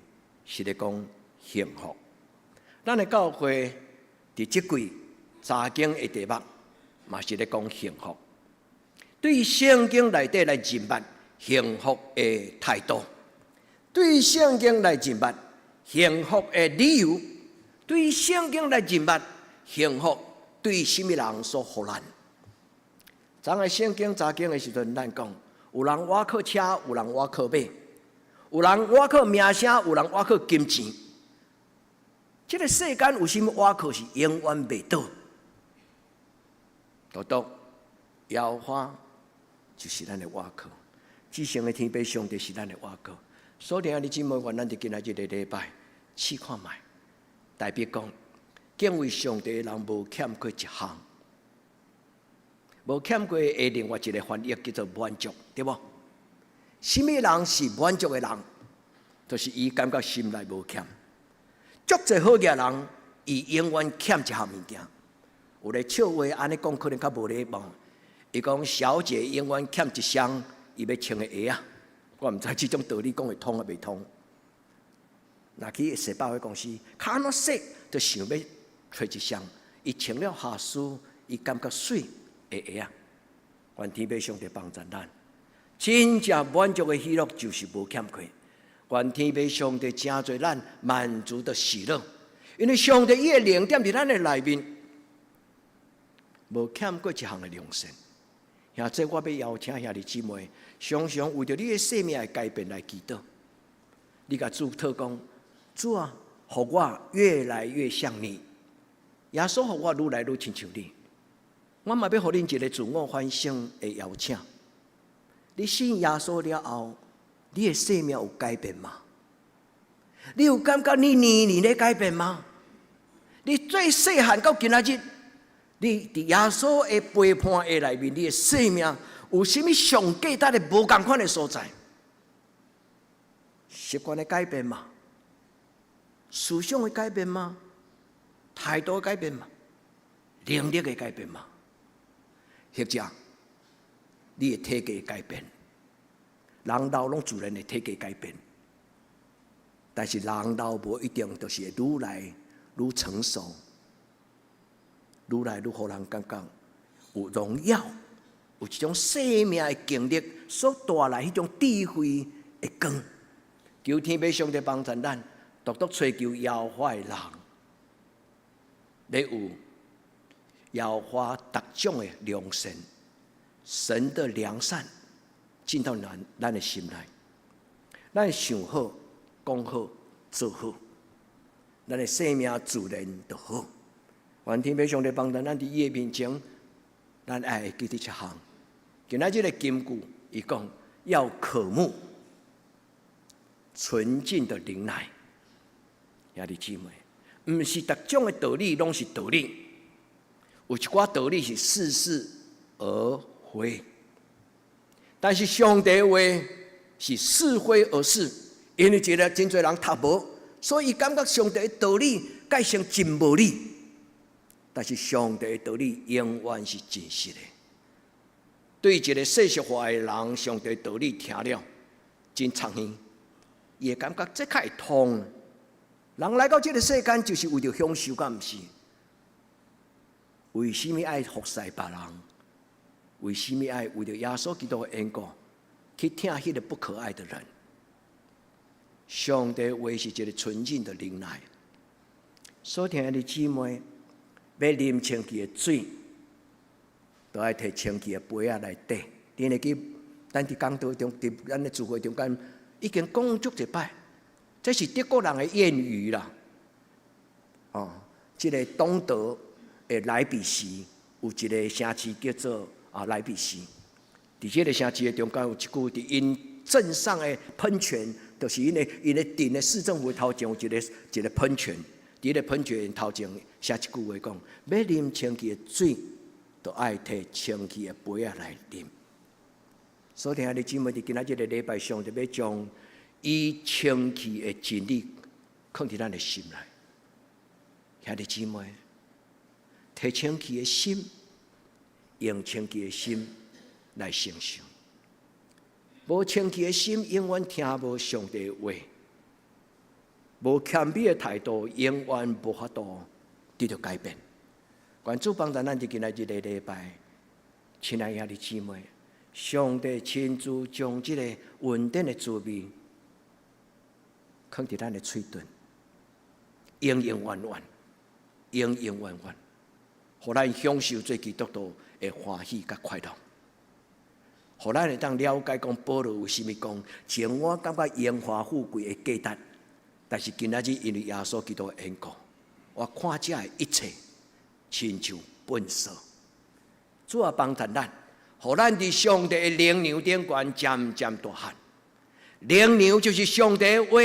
是咧讲幸福。咱的教会伫即季查经的题目嘛是咧讲幸福。对圣经内底来认捌幸福的态度，对圣经来认捌幸福的理由，对圣经来认捌幸福对什么人所予咱。昨个圣经查经的时阵，咱讲有人倚靠车，有人倚靠马，有人倚靠名声，有人倚靠金钱。这个世间有什么倚靠是永远袂倒？独独耶和华就是咱的倚靠，至圣的天父上帝是咱的倚靠。所以，兄弟姊妹，愿咱伫今仔日的礼拜试看卖，代表讲敬畏上帝的人无欠过一项。无欠过的另外一个翻译叫做满足，对无？什么人是满足的人？就是伊感觉心内无欠。足侪好嘅人，伊永远欠一项物件。有咧笑话安尼讲，可能较无礼貌。伊讲小姐永远欠一双伊要穿的鞋啊！我毋知即种道理讲会通啊袂通。若去洗百货公司，脚安怎洗，就想要找一双，伊穿了下输，伊感觉水。会啊！愿天父上帝帮助咱，真正满足的喜乐就是无欠亏。愿天父上帝成做咱满足的喜乐，因为上帝伊的灵点伫咱的内面，无欠过一项的良善。现在我要邀请兄弟姊妹，常常为着你的生命的改变来祈祷。你甲主祷讲，主啊，互我越来越像你，耶稣互我愈来愈亲像你。我嘛要互恁一个自我反省的邀请。你信耶稣了后，你的生命有改变吗？你有感觉你年年咧改变吗？你最细汉到今仔日，你伫耶稣的陪伴的内面，你的生命有啥物上价值的无同款的所在？习惯的改变吗？思想的改变吗？态度的改变吗？能力的改变吗？或者，你的体格改变，人老拢自然的体格改变，但是人老无一定就是会愈来愈成熟，愈来愈互人感觉有荣耀，有一种生命的经历所带来迄种智慧的光。求天父上帝帮助咱，独独追求耶和华的人，你有耶和华各种的良善，神的良善进到咱的心内，咱想好、讲好、做好，咱的生命自然就好。愿天父上帝帮助咱伫伊的面前，咱爱记得一项。今仔日的金句，伊讲要渴慕纯净的灵奶。兄弟姊妹，毋是各种的道理拢是道理。有一寡道理是似是而非，但是上帝的话是是非而是，因为一个真侪人读无，所以感觉上帝的道理改成真无理。但是上帝的道理永远是真实的。对一个世俗化的人，上帝的道理听了真苍耳，伊会感觉这较会通。人来到这个世间，就是为了享受，敢毋是？为什么爱服侍别人？为什么爱为了耶稣基督的缘故去听迄个不可爱的人？上帝话是一个纯净的灵奶。所听的姊妹，要啉清气的水，都爱摕清气的杯仔来底。你会记，咱伫讲道中，伫咱的聚会中间，已经讲足一摆，这是德国人的谚语啦。这个东德的莱比锡有一个城市叫做莱比锡，伫这个城市的中间有一句，伫因镇上的喷泉，就是因的镇的市政府头前有一个喷泉，伫个喷泉头前写一句话讲：要啉清气的水，就爱摕清气的杯仔来啉。所以，兄弟姊妹，伫今仔日个礼拜上，特要将伊清气的真理放伫咱的心内。兄弟姊妹，摕清气的心，用清气的心来承受。无清气的心，永远听无上帝的话；无谦卑的态度，永远无法度得到改变。愿主帮助咱伫今仔日个礼拜，亲爱兄弟姊妹。上帝亲自将这个稳定的滋味放伫咱的嘴唇，永永远远，永永远远，互咱享受做基督徒的欢喜甲快乐，互咱会当了解讲保罗为虾米讲，前我感觉荣华富贵的价值，但是今仔日因为耶稣基督的缘故，我看这的一切亲像粪扫。主啊，帮助咱。互咱伫上帝的灵粮顶悬渐渐大汉，灵粮就是上帝的话。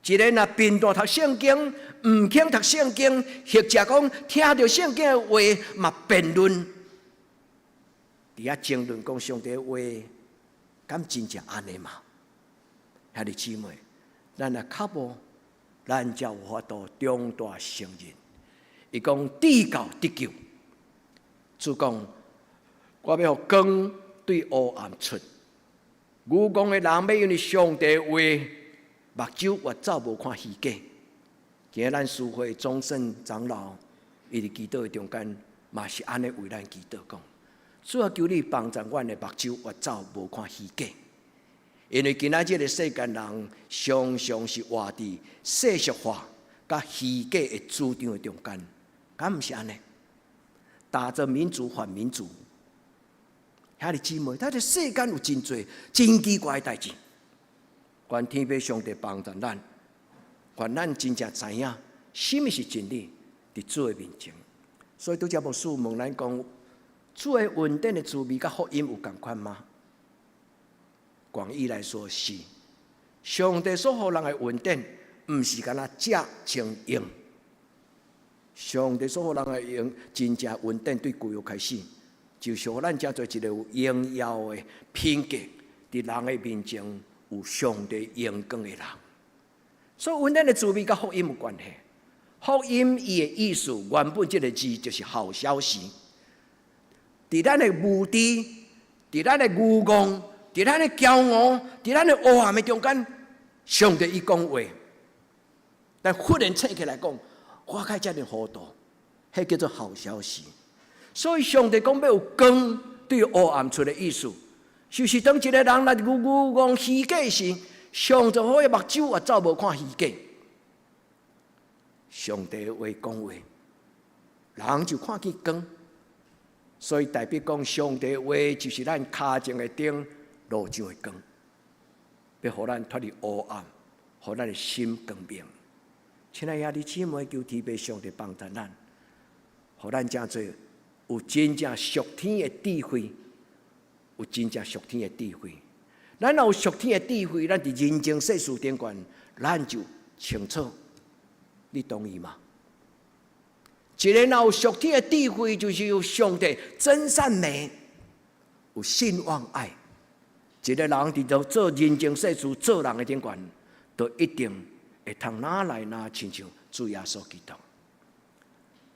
一个若并大读圣经，毋肯读圣经，或者讲听到圣经的话嘛辩论，伫遐争论讲上帝的话，敢真正安尼嘛？兄弟姊妹，咱若较无，咱才有法度长大成人。伊讲至教得救，主讲。我要互光对黑暗出，愚公的人要因为上帝的话，目睭越走无看虚假。今日咱师会终身长老，伊伫祈祷的中间，嘛是安尼为咱祈祷讲：主啊，求你帮助阮的目睭越走无看虚假。因为今仔日的世间人常常是活伫世俗化甲虚假的主张的中间，敢毋是安尼？打着民主反民主。兄弟姊妹，咱这世间有真多真奇怪的代志，愿天父上帝帮助咱，愿咱真正知影什么是真理，伫主的面前。所以拄则牧师问咱讲，主的稳定的滋味甲福音有共款吗？广义来说是，上帝所予人的稳定，毋是干那食清用。上帝所予人的用，真正稳定对旧约开始。就是互咱才做一个有荣耀的品格，伫人的面前有上帝荣光的人。所以稳定的滋味甲福音有关系。福音伊的意思原本这个字就是好消息。伫咱的无知，伫咱的愚妄，伫咱的骄傲，伫咱的黑暗的中间，上帝伊讲话，但忽然醒起来讲，我该遮尔糊涂，迄叫做好消息。所以上帝讲要有光对黑暗出的意思，就是当一个人若愚妄虚假时，上帝好目睭也走无看虚假。上帝的话讲话，人就看见光。所以代表讲，上帝的话就是咱脚前的灯，路上的光，要互咱脱离黑暗，互咱的心光明。亲爱兄弟姊妹，求天父上帝帮助咱，互咱真做。有真正属天的智慧，有真正属天的智慧。咱若有属天的智慧，咱伫人情世事顶悬，咱就清楚。你同意吗？一个若有属天的智慧，就是有上帝真善美，有信望爱。一个人伫做人情世事、做人的顶悬，就一定会通哪来哪亲像主耶稣基督。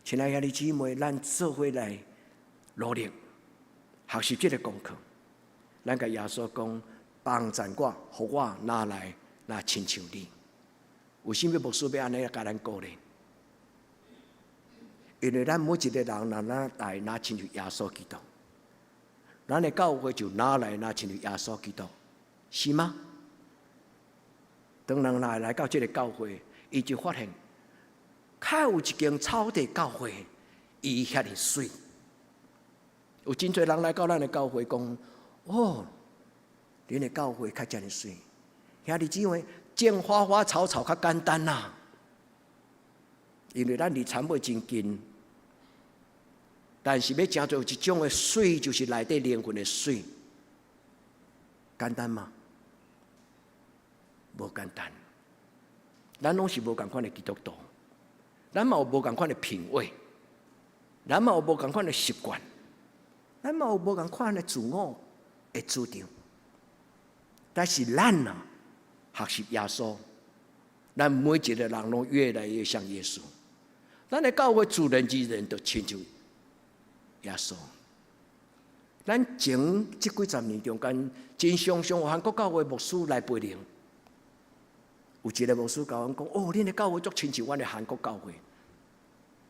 亲爱的姊妹，咱做伙来努力学习这个功课。咱甲耶稣讲，帮助我，互我哪来哪亲像你。为什么牧师要安尼甲咱鼓励？因为咱每一个人哪来哪亲像耶稣基督，咱的教会就哪来哪亲像耶稣基督，是吗？当人来到这个教会，伊就发现。较有一间草地教会，伊遐尼水。有真侪人来到咱的教会，讲：哦，恁的教会较遮尼水。兄弟姊妹，种花花草草较简单啦，因为咱离田尾真近。但是要真做一种的水，就是内底灵魂的水，简单吗？无简单。咱拢是无共款的基督徒。咱嘛有无共款的品味，咱嘛有无共款的习惯，咱嘛有无共款的自我，的主张。但是咱啊，学习耶稣，咱每一个人拢越来越像耶稣。咱的教会自然而然就亲像耶稣。咱前这几十年中间，真常常有韩国教会牧师来陪灵。有一个牧师甲阮讲：“哦，恁的教会足亲像阮的韩国教会。”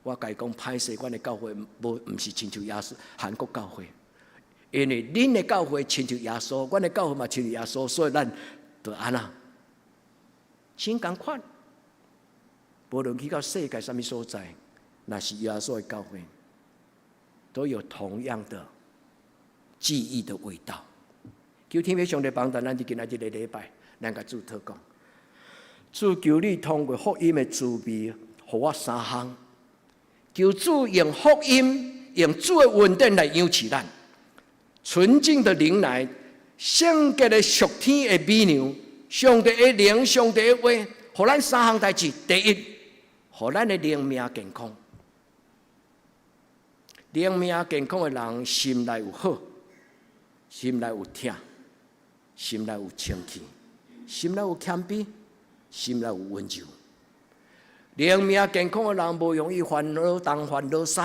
我甲伊讲歹势，阮的教会毋是亲像耶稣韩国教会，因为恁的教会亲像耶稣，阮的教会嘛亲像耶稣，所以咱就安那，真共款。无论去到世界什么所在，那是耶稣的教会，都有同样的记忆的味道。求天父上帝帮助咱伫今仔日的礼拜，咱甲主祷告。主求你通过福音的滋味，互我三项。求主用福音、用主的恩典来养起咱，纯净的灵来，圣洁的属天的美娘，上帝的灵、上帝的话，互咱三项代志。第一，互咱的灵命健康。灵命健康的人，心内有好，心内有疼，心内有清气，心内有谦卑，心内有温柔。灵命健康的人，无容易烦恼东烦恼西。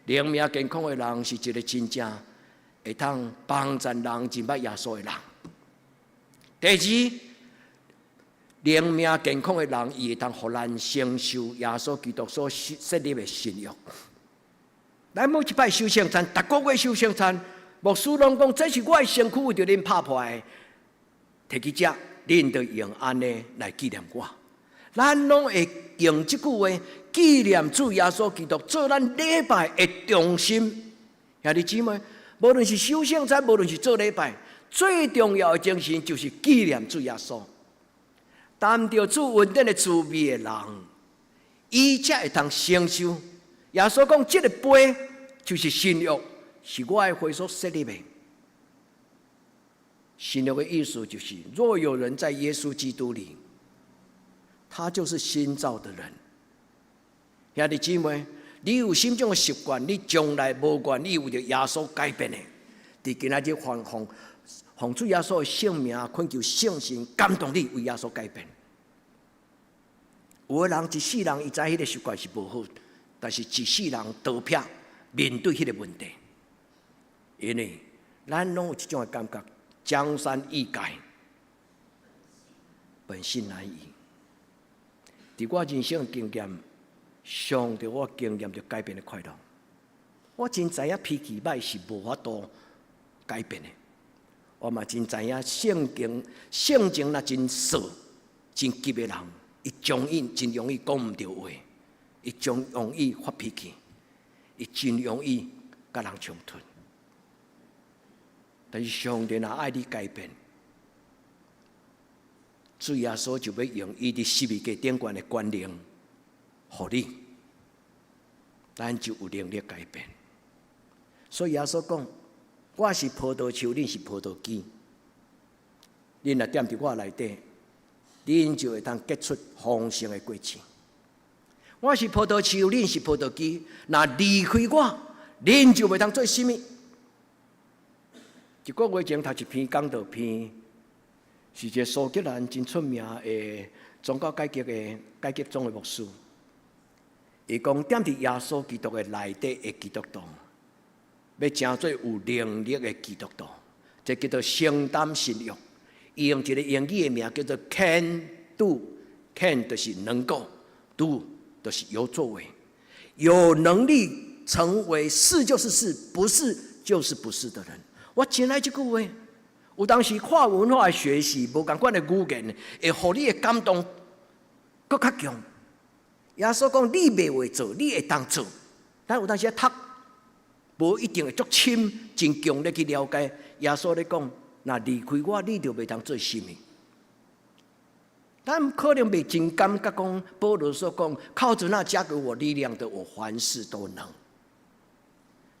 灵命健康的人，是一个真正会通帮助人、认捌耶稣的人。第二，灵命健康的人，伊会通互咱承受耶稣基督所设立的信约。咱每一摆守圣餐，逐个月守圣餐，牧师拢讲，这是我的身躯为着恁拍破的，摕去食，恁就用安尼来纪念我。咱拢会用这句话纪念主耶稣基督，做咱礼拜的重心。兄弟姊妹，无论是守圣餐，无论是做礼拜，最重要的精神就是纪念主耶稣。担着主恩典的滋味的人，伊才会通承受。耶稣讲，这个杯就是新约，是我的血所设立的。新约的意思就是，若有人在耶稣基督里，他就是新造的人。兄弟姊妹，你有心中的习惯，你将来无愿意为着耶稣改变的，伫今仔日奉主耶稣的圣名，恳求圣神感动你为耶稣改变。有的人一世人伊知迄个习惯是无好，但是一世人逃避面对迄个问题，因为咱拢有一种的感觉，江山易改，本性难移。伫我人生经验，上着我经验着改变的快乐。我真知影脾气歹是无法度改变的，我嘛真知影性情若真傻、真急的人，伊真容易讲唔到话，伊真容易发脾气，伊真容易甲人冲突。但是上帝若爱你改变，主耶稣就要用伊伫十字架顶悬的权能，互你，咱就有能力改变。所以耶稣讲：“我是葡萄树，恁是葡萄枝。恁若踮伫我内底，恁就会当结出丰盛的果子。我是葡萄树，恁是葡萄枝。若离开我，恁就袂当做什么。”一个月前读一篇讲道片。是一个苏格兰真出名的宗教改革宗的牧师，伊讲踮伫耶稣基督的内底的基督徒，要成做有能力的基督徒，这叫做承担信约。伊用一个英语的名叫做 can do，can 就是能够 ，do 就是有作为，有能力成为是就是是，不是就是不是的人。我真爱这句话。有当时跨文化的学习，无共款的语言，会互你的感动更较强。耶稣讲：“你袂会做，你会当做。”但有当时读，无一定会足深，真强烈去了解。耶稣咧讲：“若离开我，你就袂当做什么。”但可能袂真感觉讲，保罗所讲：“靠着那加给我力量的，我凡事都能。”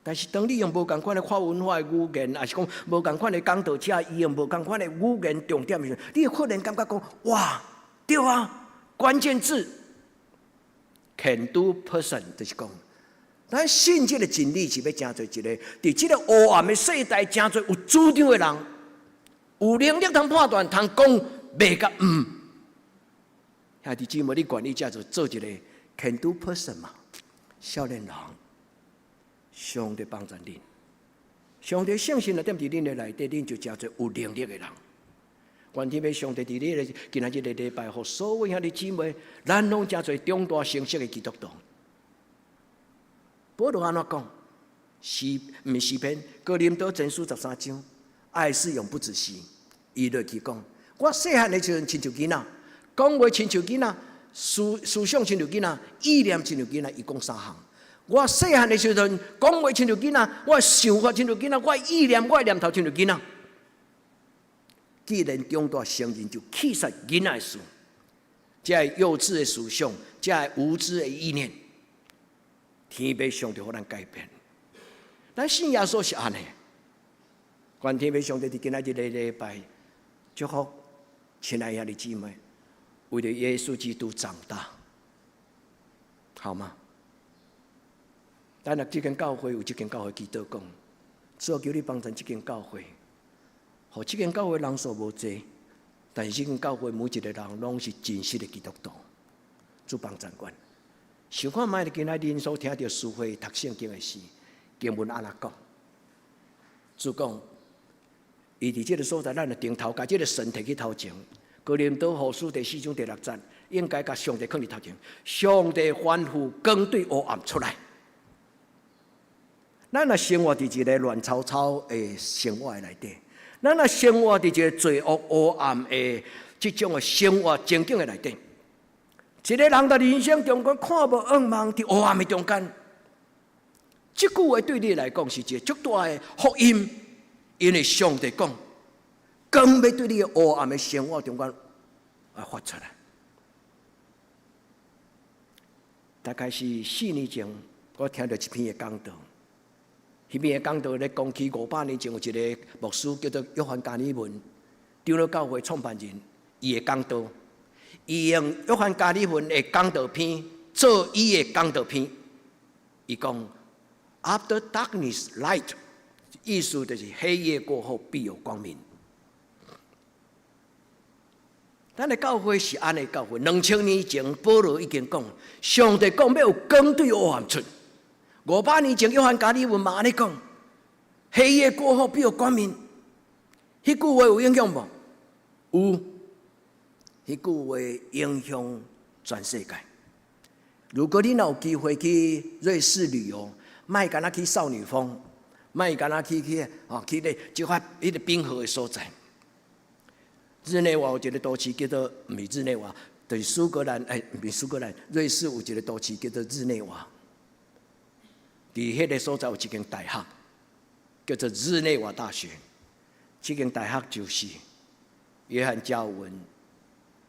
但是，当你用无共款的跨文化的语言，还是讲无共款的讲道者，伊用无共款的语言重点的时候，你会可能感觉讲：哇，对啊！关键字 can do person 就是讲，咱信这个真理是要真侪一个，伫这个黑暗的世代，真侪有主张的人，有能力通判断，通讲袂甲兄弟姊妹，你愿意这样做一个 can do person 嘛？少年人，上帝帮助恁，上帝相信了，踮伫恁的内底，恁就真侪有能力的人。愿天要上帝伫你的今仔日的礼拜，互所有兄弟姊妹，咱拢真侪中大成熟的基督徒。保罗安怎讲？毋是诗篇，哥林多前书13章，爱是永不止息。伊落去讲，我细汉的时阵亲像囡仔，讲话亲像囡仔，思想亲像囡仔，意念亲像囡仔。伊讲3项。我细汉的时阵讲话亲像囡仔，我想法亲像囡仔，我意念、我念头亲像囡仔。既然中大成人，就弃杀囡仔的事，这幼稚的思想，这无知的意念。天要上帝互咱改变，咱信耶稣是安尼。愿天要上帝伫今仔日的礼拜，祝福亲爱兄弟姊妹，为了耶稣基督长大，好吗？咱若这间教会有这间教会祈祷讲，主求你帮助这间教会，互这间教会人数无济，但是这间教会每一个人拢是真实的基督徒，主帮掌管。想看卖今仔日所听到书会读圣经的事，经文安怎讲？主讲，伊伫这个所在，咱就定头，甲这个神摕去头前。哥林多后书第4章第6节，应该甲上帝放伫头前。上帝吩咐光对黑暗出来。咱若生活伫一个乱糟糟的生活内底，咱若生活伫一个罪恶黑暗的这种的生活情景的内底。一个人在人生中间看无光芒，伫黑暗的中间，这句话对你来讲是一个足大的福音，因为上帝讲，光要对你的黑暗的生活中间发出来。大概是4年前，我听到一篇的讲道，迄篇的讲道咧讲起500年前有一个牧师叫做约翰加尔文，长老教会创办人，伊的讲道。伊用约翰加尔文的讲道篇做伊的讲道篇，伊讲 After darkness, light， 意思就是黑夜过后必有光明。咱的教会是安尼教会，2000年前保罗已经讲，上帝讲要有光对黑暗出。500年前约翰加尔文嘛安尼讲，黑夜过后必有光明。迄句话有影响无？有。迄句话影响全世界。如果你有机会去瑞士旅游，莫干那去少女峰，莫干那去咧即块迄个冰河的所在。日内瓦有一个都市叫做毋是日内瓦，就是苏格兰毋是苏格兰，瑞士有一个都市叫做日内瓦。伫迄个所在有一间大学，叫做日内瓦大学。这间大学就是约翰加尔文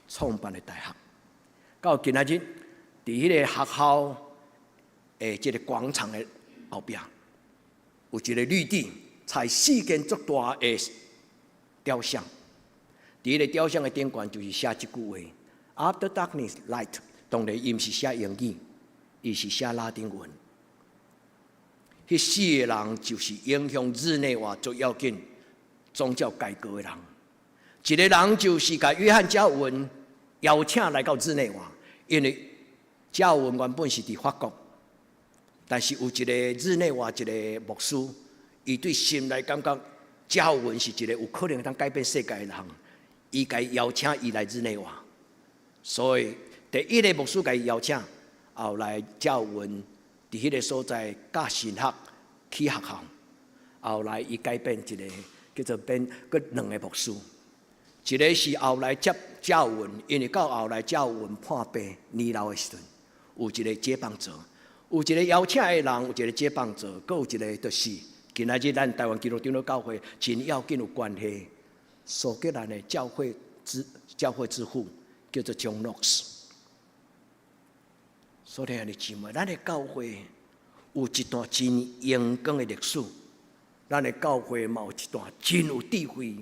创办的大学，到今仔日，伫迄个学校的这个广场的后壁，有一个绿地，采4间足大的雕像。伫迄个雕像的顶端就是写这句话 ：“After darkness, light。”当然，伊毋是写英语，伊是写拉丁文。迄4个人就是影响日内瓦最要紧宗教改革的人。一个人就是甲约翰加尔文邀请来到日内瓦，因为加尔文原本是伫法国，但是有一个日内瓦一个牧师，伊对心内感觉加尔文是一个有可能通改变世界的人，伊甲伊邀请伊来日内瓦，所以第一个牧师甲伊邀请，后来加尔文伫迄个所在教神学起学校，后来伊改变一个叫做变个2个牧师。一个是后来接加尔文，因为到后来加尔文破病年老的时阵，有一个接棒者，有一个邀请的人，有一个接棒者，阁有一个就是今仔日咱台湾基督长老教会真要紧有关系，苏格兰的教会之父叫做 John Knox。所以兄弟姊妹，咱的教会有一段真阳光的历史，咱的教会嘛有一段真有智慧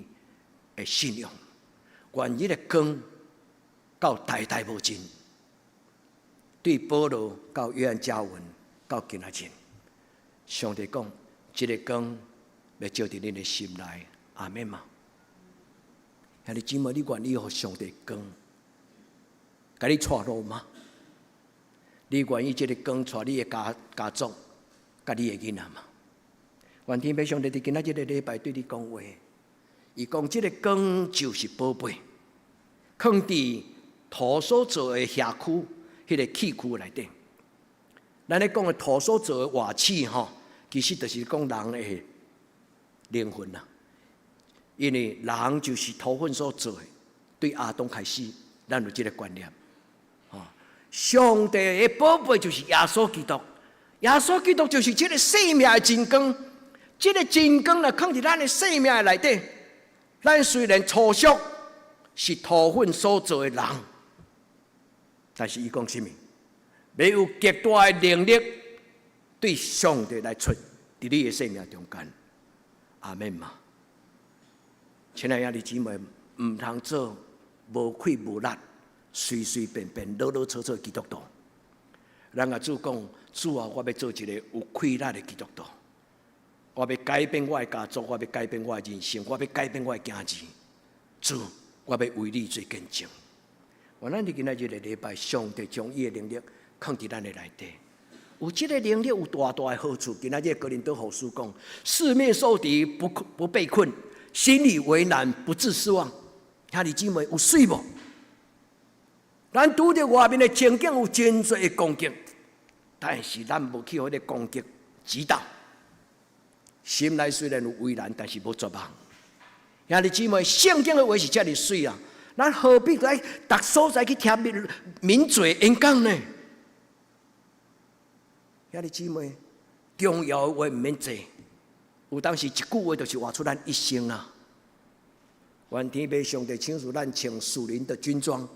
的信仰。愿意的光到代代无尽，对保罗到约翰加尔文到今仔日，上帝讲，这个光要照伫恁的心内，阿免嘛。兄弟姊妹，你愿意互上帝光，甲你带路吗？你愿意这个光带你的家族，甲你的囡仔吗？愿天父上帝伫今仔日个礼拜对你讲话，伊讲这个光就是宝贝，放伫土所做的辖区，迄个器区内底。咱咧讲的土所做的瓦器吼，其实就是讲人的灵魂啦。因为人就是土粉所做的，对亚当开始，咱有这个观念。上帝的宝贝就是耶稣基督，耶稣基督就是这个生命的真光。这个真光呢，放伫咱的生命的内底。咱虽然粗俗是土粉所做的人，但是伊讲什么？要有极大的能力对上帝来出，伫你的生命中间。阿免嘛。亲爱的兄弟姊妹，唔通做无气无力、随随便便、老老扯扯的基督徒。咱阿主讲，主啊，我要做一个有气力的基督徒。我要改变我的家族，我要改变我的人生，我要改变我的家庭。主，我要为你做见证。我咱伫今仔日的礼拜，上帝将伊的能力放伫咱的内底。有这个能力有大大的好处。今仔日哥林多后书讲，四面受敌不被困，心里为难不致失望。兄弟姊妹有水无？咱拄着外面的情景有真多的攻击，但是咱无去互迄个攻击击倒。心内虽然有为难，但是无绝望。兄弟姊妹，圣经的话是遮尔水啊！咱何必来逐所在去听名嘴演讲呢？兄弟姊妹，重要的话唔免多，有当时一句话就是活出咱一生啊！愿天父上帝请赐咱穿属灵的军装，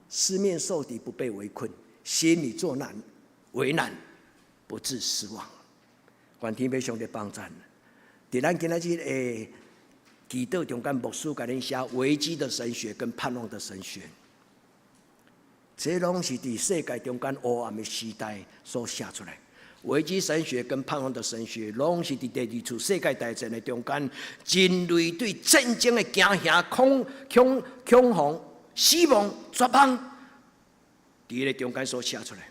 四面受敌不被围困，心里作难为难不致失望。愿天父上帝帮咱，伫咱今仔日的祈祷中间，牧师甲恁写危机的神学跟盼望的神学，这拢是伫世界中间黑暗的时代所写出来。危机神学跟盼望的神学，拢是伫第二次世界大战的中间，人类对战争的惊吓、恐慌、死亡、绝望，伫个中间所写出来。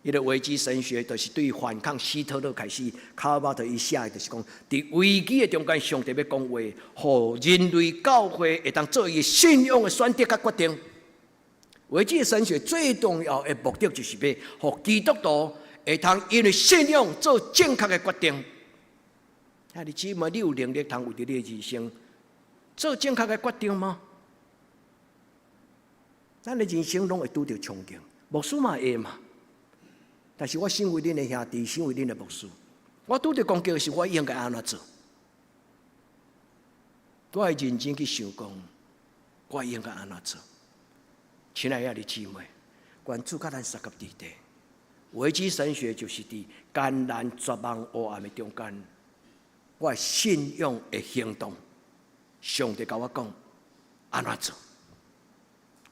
伊个危机神学，就是对反抗希特勒开始，卡巴特伊写的，就是讲，伫危机的中间，上帝要讲话，互人类教会会当做伊信仰的选择甲决定。危机神学最重要的目的，就是要互基督徒会当因为信仰做正确的决定。兄弟姊妹，你有能力通为着你的人生做正确的决定吗？咱的人生拢会拄着冲击，牧师嘛会嘛。但是我身为恁的兄弟，身为恁的牧师，我拄着攻击的时候，我应该安怎做？我会认真去想讲，我应该安怎做？亲爱的兄弟姊妹，愿主甲咱三个地带，危机神学就是伫艰难、绝望、黑暗的中间，我信仰的行动，上帝甲我讲安怎做？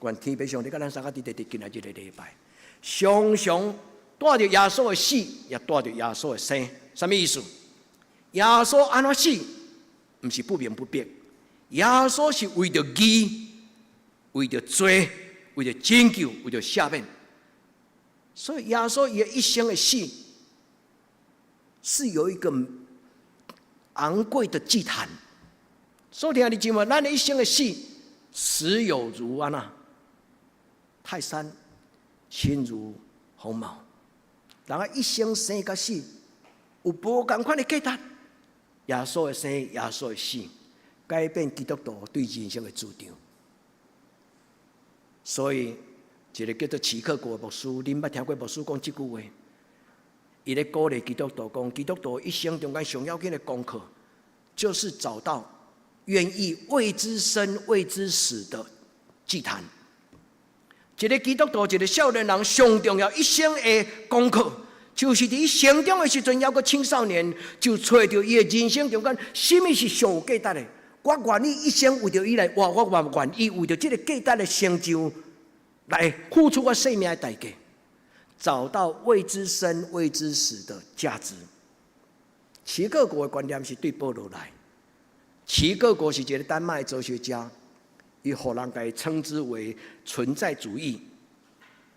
愿天父上帝甲咱三个地带伫今仔日的礼拜，常常带着耶稣的死，也带着耶稣的生，什么意思？耶稣安怎死，不是不明不白。耶稣是为着义，为着罪，为着拯救，为着赦免。所以耶稣伊一生的死，是有一个昂贵的祭坛。所以兄弟姊妹，咱的一生的死，实有如安那泰山，轻如鸿毛。人啊，一生生甲死，有无同款的价值。耶稣的生，耶稣的死，改变基督徒对人生的主张。所以，一个叫做齐克果的牧师，恁捌听过牧师讲这句话？伊咧鼓励基督徒讲，基督徒一生中间上要紧的功课，就是找到愿意为之生、为之死的祭坛。一个基督徒，一个少年人，上重要一生的功课，就是伫伊成长的时阵，还阁青少年，就找到伊的人生中间，什么是上有价值的？我愿意一生为着伊来活，我愿意为着这个价值的成就，来付出我生命的代价。找到未知生、未知死的价值。齐克果的观念是对保罗来，齐克果是一个丹麦哲学家，伊互人家称之为存在主义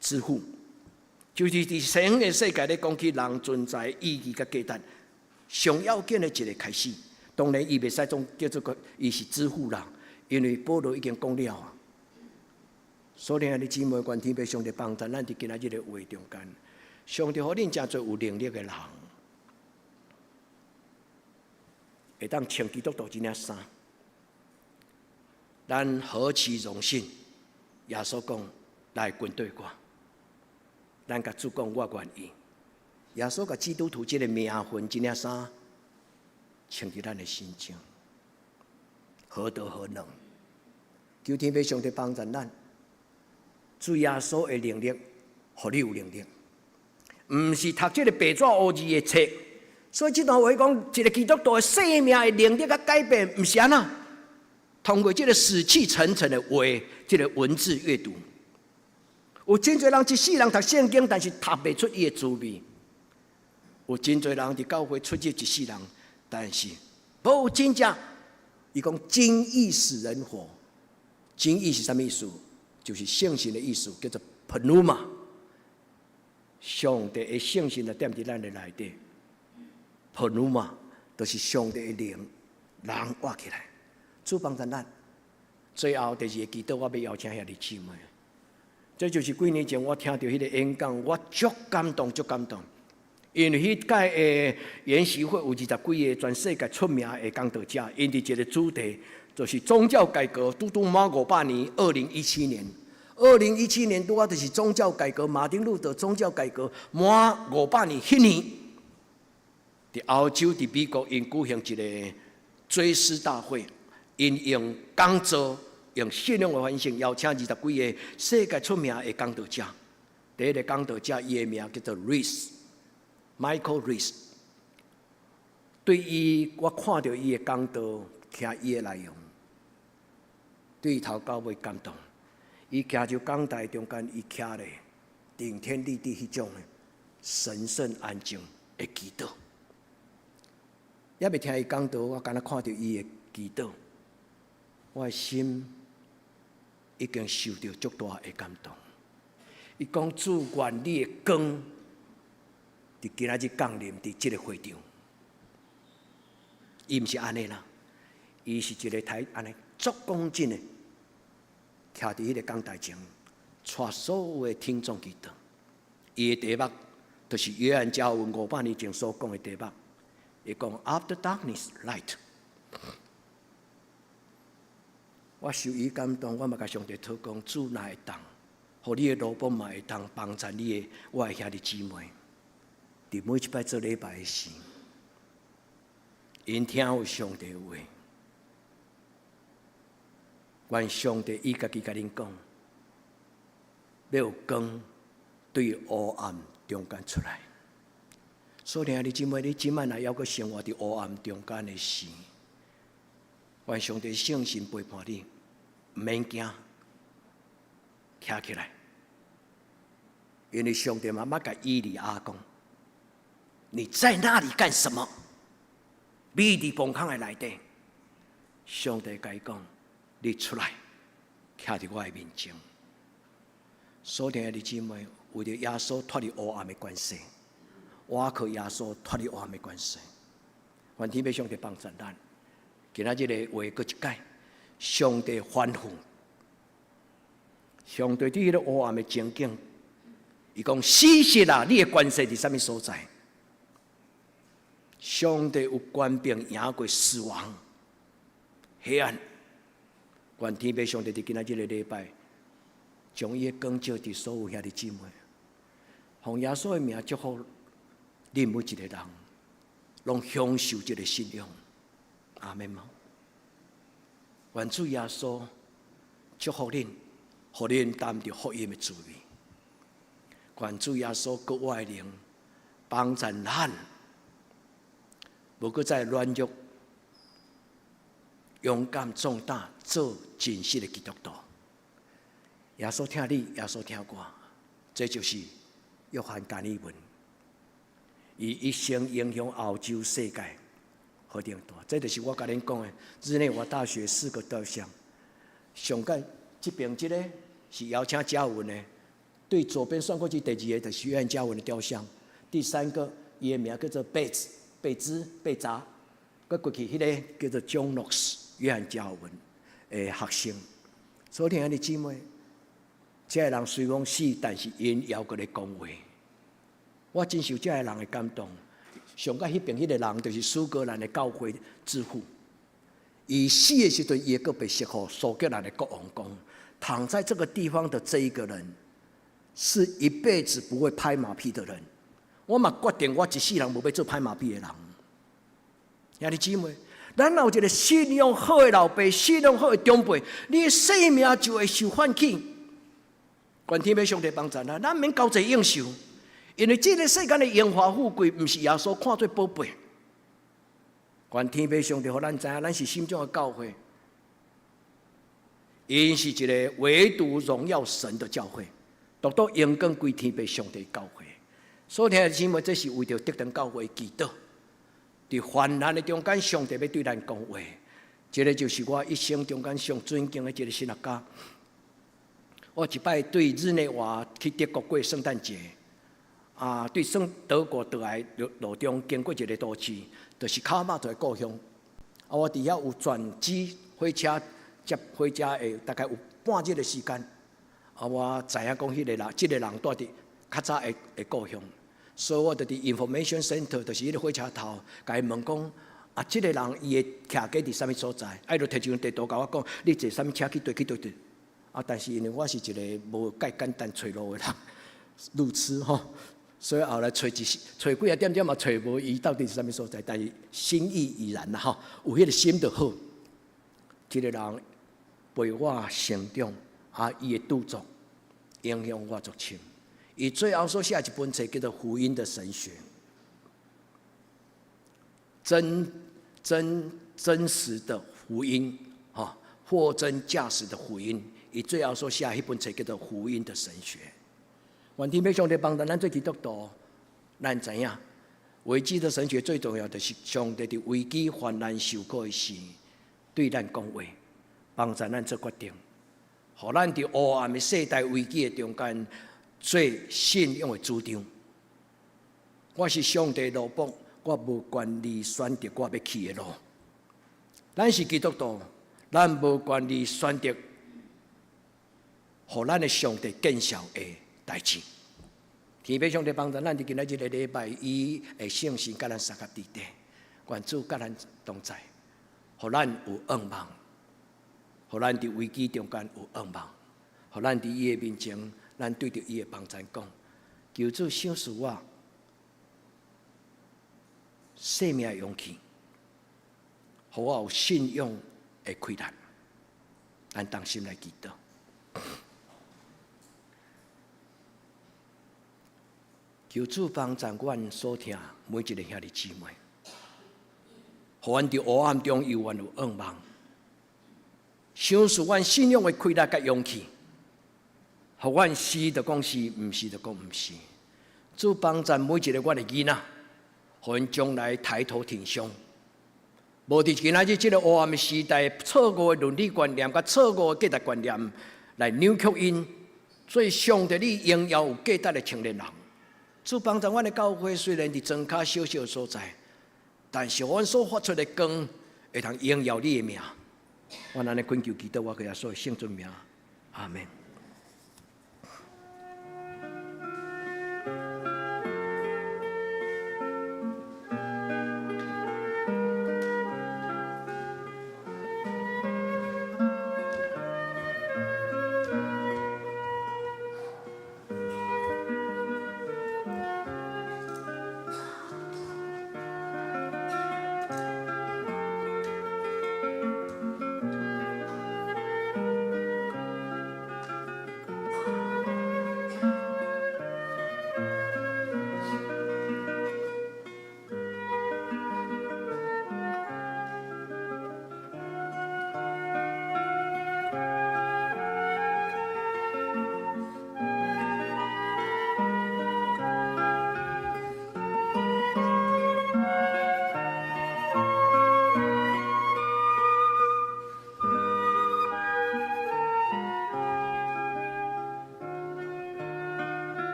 之父，就是伫西方的世界咧讲起人存在意义甲价值，上要紧的一个开始。当然，伊袂使总叫做个，伊是之父啦，因为保罗已经讲了啊。所以，你姊妹，愿天父上帝帮助咱伫今仔日的话中间，上帝互恁真侪有能力的人，会当穿基督徒这领衫，咱何其荣幸！耶稣讲来跟对我，咱甲主讲我愿意。耶稣甲基督徒这个名分这领衫。穿伫咱的心中，何德何能？求天父上帝帮助咱，主耶稣的能力，互你有能力。毋是读这个白纸黑字的册，所以这段话讲，一个基督徒的生命的能力甲改变，毋是安那？通过这个死气沉沉的话，这个文字阅读，有真侪人一世人读圣经，但是读袂出伊的滋味。有真侪人伫教会出入一世人。但是，无真正，伊讲精意使人活。精意是啥意思？就是圣性的意思，叫做 pneuma。上帝的圣性就踮伫咱的内底 ，pneuma 就是上帝的灵，人活起来。主帮助咱。最后第二个祈祷，我要邀请遐弟姊妹。这就是几年前我听到迄个演讲，我足感动，足感动。因为迄届的研习会有20几个全世界出名的讲道者，因伫一个主题就是宗教改革，拄满500年，2017年，2017年拄啊就是宗教改革，马丁路德宗教改革满500年，迄年，伫欧洲、伫美国，因举行一个追思大会，因用讲座、用信仰的反省，邀请20几个世界出名的讲道者。第一个讲道者，伊的名叫做 Michael Rees， 对伊，我看到伊的讲道，听伊的内容，对伊头到尾感动。伊徛就讲台中间，伊徛咧顶天立地迄种的神圣安静的祈祷。也未听伊讲道，我敢若看到伊的祈祷，我的心已经受到足大的感动。伊讲主愿你的光。伫今仔日降临伫即个会场，伊毋是安尼啦，伊是一个台安尼足恭敬的，徛伫迄个讲台前，带所有的听众祈祷。伊的题目就是约翰教文500年前所讲的题目，伊讲 After darkness, light。我受伊感动，我嘛甲上帝祷告，主哪会当，互你的罗卜嘛会当帮助你的我的兄弟姊妹。伫每一摆做礼拜的时，因听有上帝的话，愿上帝伊家己甲恁讲，要有光对黑暗中间出来。所以，你姊妹，你今晚若要阁生活伫黑暗中间的时，愿上帝圣神陪伴你，毋免惊，徛起来，因为上帝妈妈甲以利亚讲。你在那里干什么？你伫崩坑的内底，上帝甲伊讲：你出来，徛伫我的面前。所以，弟姊妹，为着耶稣脱离黑暗的关系，我靠耶稣脱离黑暗的关系。愿天父上帝帮助咱。今仔日的话，搁一解，上帝吩咐，上帝对迄个黑暗的情景，伊讲：死实啊，你的关系伫什么所在？上帝有权柄赢过死亡、黑暗。愿天父上帝伫今仔日的礼拜，将伊的光照伫所有兄弟姊妹，奉耶稣的名祝福恁每一个人，拢享受这个信仰。阿门吗？愿主耶稣祝福恁，互恁担着福音的滋味。愿主耶稣各我的灵帮助咱。无搁再软弱、勇敢、壮大，做真实的基督徒。耶稣听你，耶稣听我，这就是约翰加尔文，伊一生影响欧洲世界何等大。这就是我甲恁讲的日内瓦大学4个雕像。上间这边这个是邀请嘉文的，对左边算过去第2个就是约翰嘉文的雕像，第3个伊的名叫做贝扎，佮过去迄个叫做 John Knox 约翰嘉文的学生。所以兄弟姊妹，这个人虽讲死，但是因还阁咧讲话。我真受这个人的感动。上甲迄边迄个人，就是苏格兰的教会之父。伊死的时阵，伊阁被释放苏格兰的国王讲，躺在这个地方的这一个人，是一辈子不会拍马屁的人。我嘛决定，我一世人无要做拍马屁的人。兄弟姊妹，咱有一个信仰好的老爸，信仰好的长辈，你的生命就会受唤起。愿天父上帝帮助咱，咱免交济应酬，因为这个世间的荣华富贵，不是耶稣看作宝贝。愿天父上帝互咱知影，咱是心中的教会，因是一个唯独荣耀神的教会，独独荣光归天父上帝教会。所以听姊妹，这是为着得等教会祈祷。在患难的中间，上帝要对咱讲话。这个就是我一生中间上尊敬的一个神学家。我一摆对日内瓦去德国过圣诞节，对德国倒来路中经过一个都市，就是卡马的故乡。我伫遐有转机火车接火车的，大概有半日的时间。我知影讲迄个人，这个人住伫较早的故乡。所以我就伫 information center， 就是迄个火车头，甲伊问讲，这个人伊的徛家伫啥物所在？就摕一张地图甲我讲，你坐啥物车去对。但是因为我是一个无介简单找路的人，路痴吼，所以后来找几啊点嘛找无伊到底是啥物所在，但是心意已然啦吼，有迄个心就好。这个人陪我成长，伊的著作影响我足深。伊最后所写一本册叫做《福音的神学》，真实的福音，货真价实的福音。伊最后所写迄本册叫做《福音的神学》。愿天父上帝帮助咱做基督徒，咱知影危机的神学最重要的是上帝伫危机患难受苦的时，对咱讲话，帮助咱做决定，互咱伫黑暗的世代危机的中间。最信仰的主张，我是上帝路仆，我无权利选择我要去的路。咱是基督徒，咱无权利选择，互咱的上帝见效的代志。天父上帝帮助咱伫今仔日的礼拜，伊的圣神甲咱三合伫地，愿主甲咱同在，互咱有盼望，互咱伫危机中间有盼望，互咱伫伊的面前。咱对着伊的帮助讲，求主赏赐我生命的勇气，互我有信仰的开展。咱同心来祈祷。求主帮助阮所听每一个兄弟姊妹，互阮伫黑暗中永远有盼望，赏赐阮信仰的开展甲勇气。互阮是就讲是，毋是就讲毋是。主帮助每一个阮的囡仔，互因将来抬头挺胸。无伫今仔日这个黑暗的时代，错误的伦理观念、甲错误的价值观念来扭曲因，做上帝你荣耀有价值的青年人。主帮助阮的教会，虽然伫庄脚小小的所在，但是阮所发出的光，会通荣耀你的名。我安尼恳求祈祷，我给耶稣的圣尊名，阿门。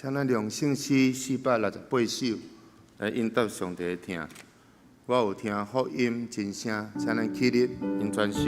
请咱用圣诗468首来应答上帝的听。我有听福音真声，请咱起立用全首。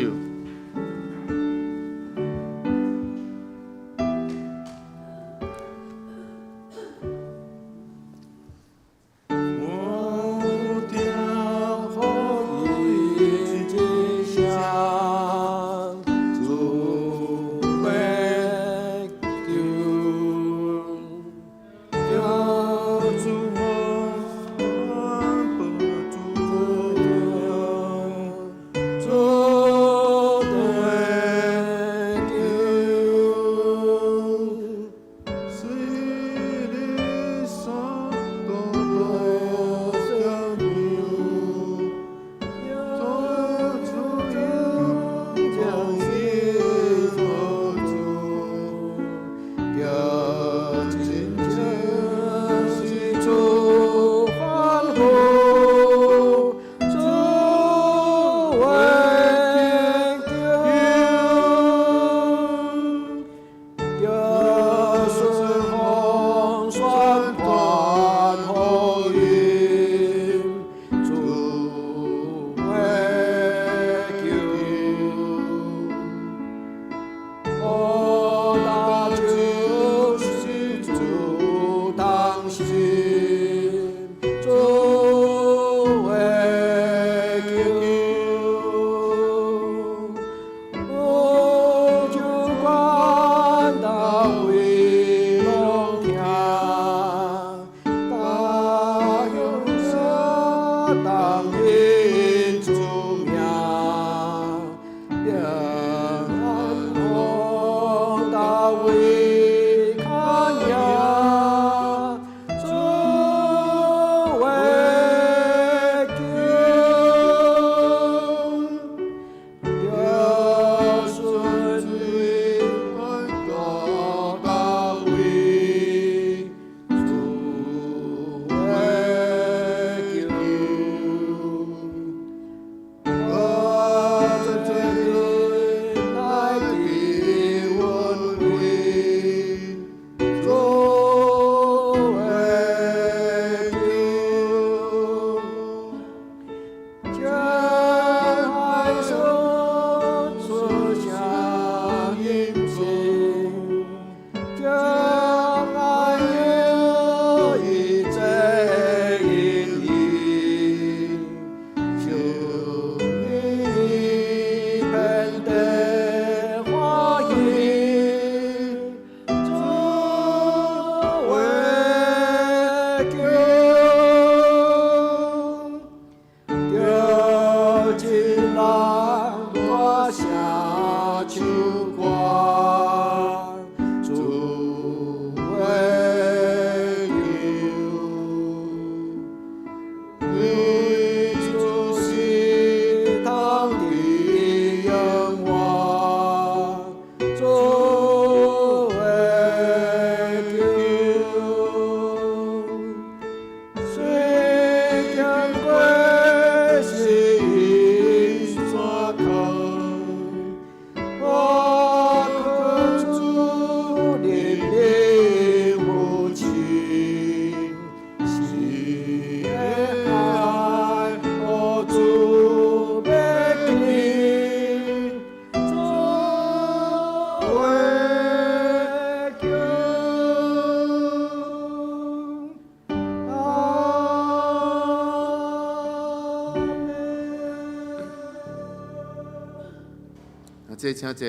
请坐，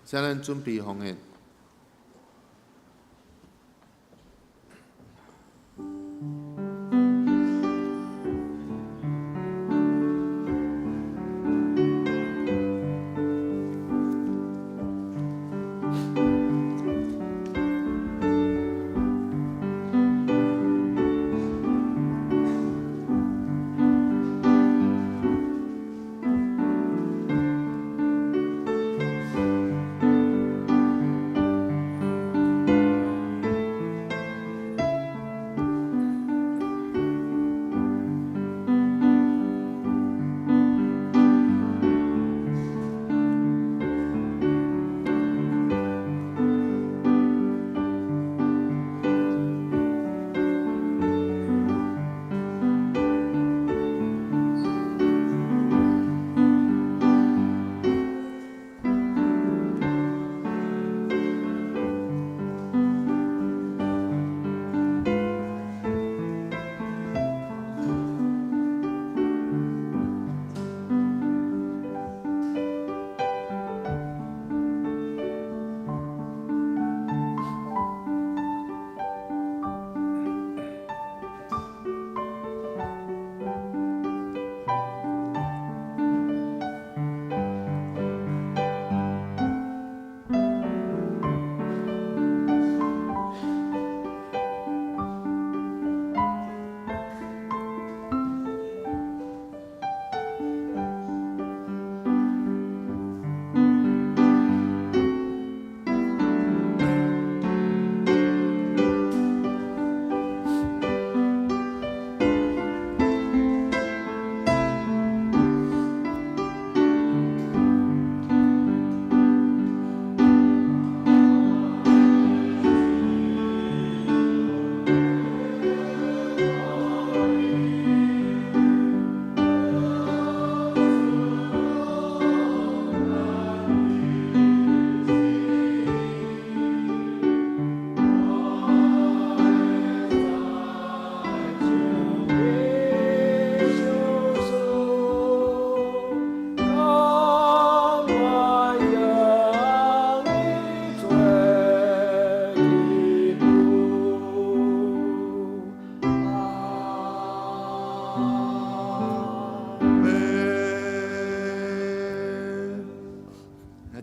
请咱准备奉献。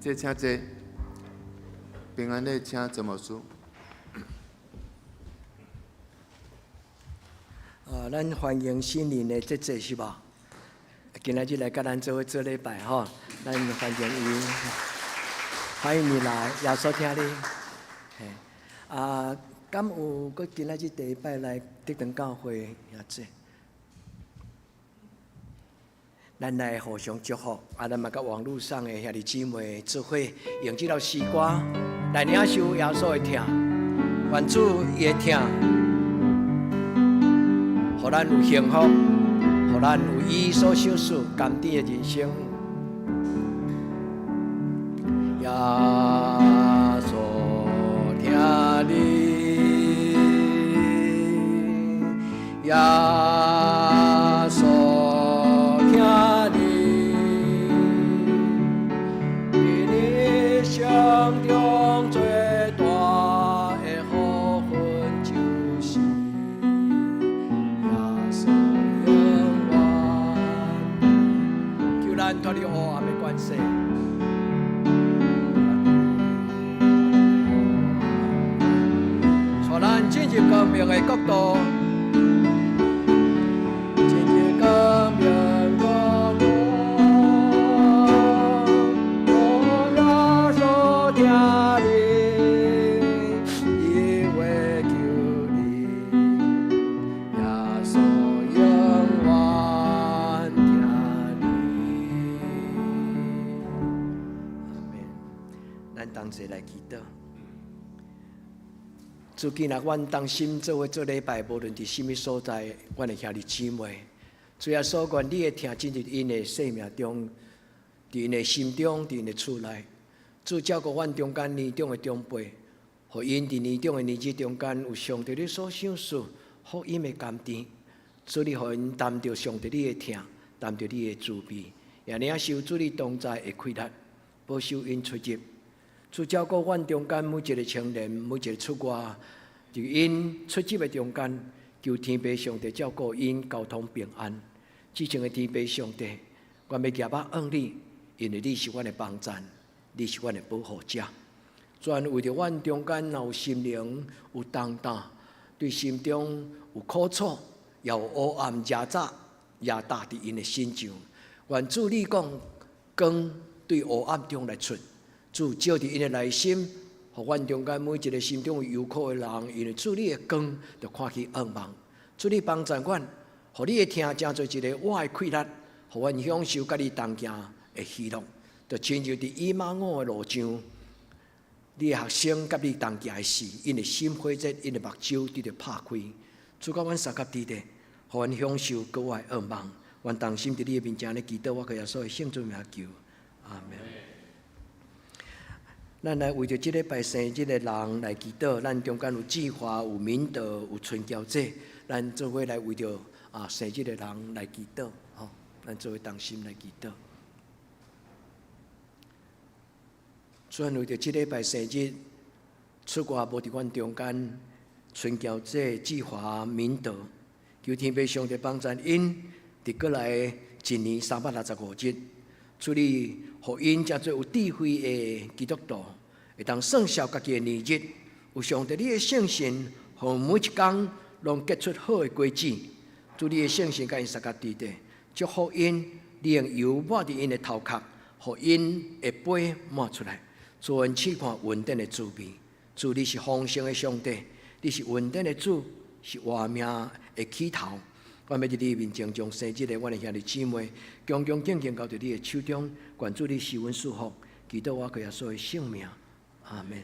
这请坐。平安礼，请陈牧师。咱欢迎新年的节节是吧？今仔日来甲咱做伙做礼拜吼，咱欢迎伊，欢迎你来，耶稣听你。敢有搁今仔日第一摆来德堂教会也这？咱来互相祝福，咱嘛甲网络上的兄弟姊妹做伙用这条诗歌来领受耶稣的听，愿主伊的听，互咱有幸福，互咱有伊所享受甘甜的人生。耶稣听你，耶稣听你，你心中最大的福分就是耶稣永远。求咱脱离黑暗的关系。带咱进入光明的国度，进入光明国度，我耶稣听你，因为求你，耶稣永远听你。阿门。咱同齐来祈祷。主今日阮同心做伙做礼拜，无论伫什么所在，阮的兄弟姊妹，主要所愿你会听进入因的生命中，伫因的心中，伫因的厝内。主照顾阮中间年长的长辈，互因伫年长的日子中间有上帝你所享受福音的甘甜。主你互因担着上帝你的听，担着你的慈悲，也领受主你同在的开力，保守因出入。主照顾阮中间每一个青年，每一个出外，伫因出入的中间，求天父上帝照顾因交通平安。至诚的天父上帝，阮要夹把恩你，因为你是阮的帮助，你是阮的保护者。专为着阮中间若有心灵有重担，对心中有苦楚，也有黑暗夜早夜大伫因的心上。愿主你讲光对黑暗中来出。主照伫因的内心，互阮中间每一个心中有忧苦的人，因为主你的光，就看去光芒。主你帮助阮，互你的听真做一个我的快乐，互阮享受甲你同行的喜乐，就亲像伫以马忤的路上，你的学生甲你同行的事，因的心火热，因的目睭伫着拍开。主甲阮三甲伫地，互阮享受国外的光芒。阮同心伫你的面前咧祈祷，我个耶稣的圣主名求，阿门。咱来为着即个拜生日的人来祈祷，咱中间有志华、有敏德、有春娇姐，咱做伙来为着生日的人来祈祷，吼，咱做伙同心来祈祷。专为着即个拜生日，出外无伫阮中间，春娇姐、志华、敏德，求天父上帝帮助因，伫过来一年365日。处理互因真做有智慧的基督徒，会当算数家己的年日，有上帝你的圣神，互每一天拢结出好的果子。主你的圣神甲因三甲伫地，祝福因，你用油抹伫因的头壳，互因的杯抹出来，主因试看稳定的滋味。主你是丰盛的上帝，你是稳定的主，是活命的起头。我要伫你面前将生日的阮的兄弟姊妹，恭恭敬敬交伫你的手中，愿主你施恩祝福，祈祷我个耶稣的性命，阿门。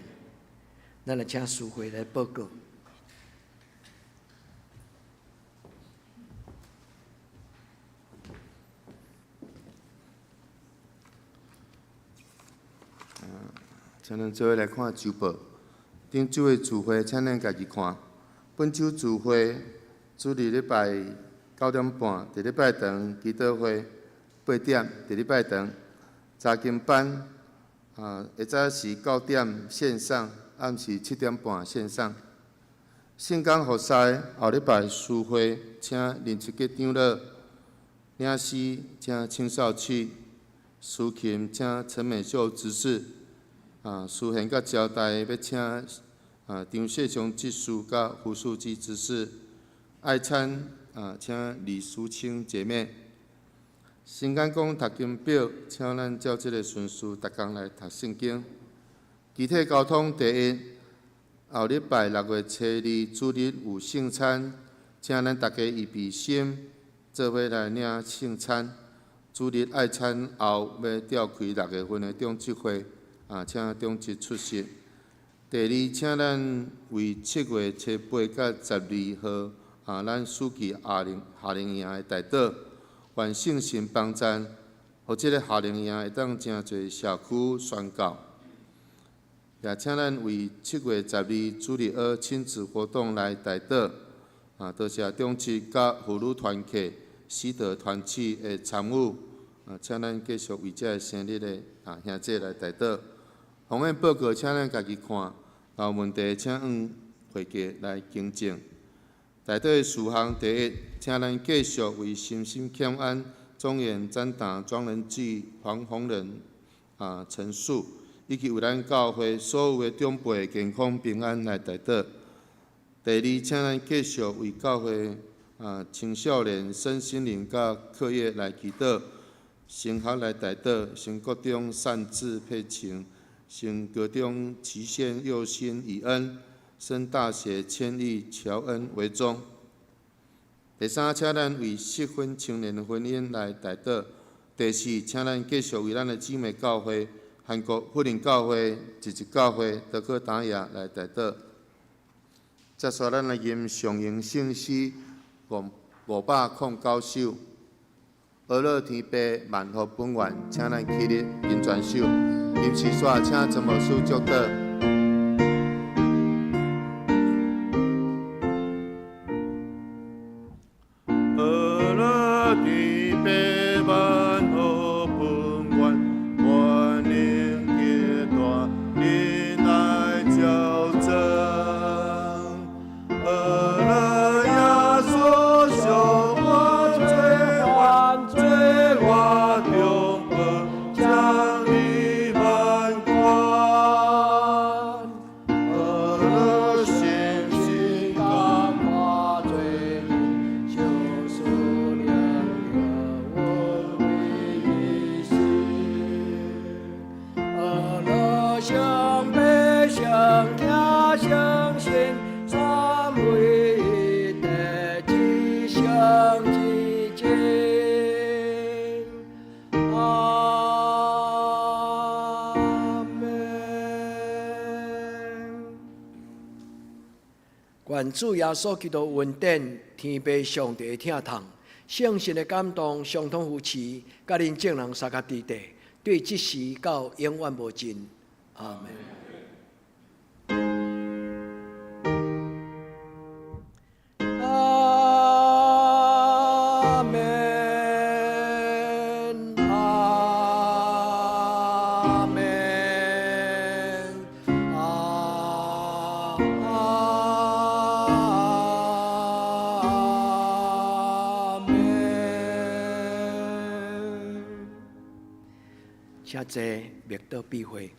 咱来请师会来报告。请咱做伙来看周报。顶周的聚会，请咱家己看。本周聚会主日礼拜9点半，第礼拜堂祈祷会8点，第礼拜堂查经班下早是9点线上，暗时7点半线上。圣港复赛后礼拜诗会，请林志杰长老领诗，请青少曲苏琴请陈美秀执事书宪甲交代要请张世雄执事甲胡书记执事，爱参请李淑清姐妹。新干讲读经表，请咱照这个顺序，逐工来读圣经。集体交通第一，后礼拜6月初2主日有圣餐，请咱大家预备心，做伙来领圣餐。主日爱餐后要召开6月份的中职会，请中职出席。第二，请咱为7月初8甲12号，咱暑期夏令营的代祷，愿圣神帮赞，互即个夏令营会当真侪社区宣教。也请咱为7月12主日学亲子活动来代祷，多谢中职甲妇女团契、喜德团契的参与，请咱继续为这生日的兄弟来代祷。方案报告，请咱家己看。有问题请往会计来更正。代祷的事项第一，请咱继续为心心欠安、中原展达庄人记黄宏仁陈述，以及为咱教会所有的长辈健康平安来代祷。第二，请咱继续为教会青少年身心灵甲课业来祈祷，升学来代祷，升国中擅自配情。升高中期限佑心以恩，升大学千亿乔恩为宗。第三，请咱为适婚青年的婚姻来代祷。第四，请咱继续为咱的姊妹教会、韩国福林教会、自治教会、德国达雅来代祷。接续咱来吟上营圣诗509首。俄勒天父万福本愿，请咱起立吟全首。吟诗煞，请全部书祝祷。俄勒天父万福本愿，愿灵结大，灵来交增。俄勒耶稣上我最我中保，将你万关。俄勒信心感化罪人，救赎良友我为心。俄勒相悲相听相信，三位的吉祥之间。愿主耶稣基督恩典、天父上帝的疼痛、圣神的感动，相通扶持，甲恁众人三脚伫地，对即时到永远无尽。阿门。阿门。阿门。请坐，默祷闭会。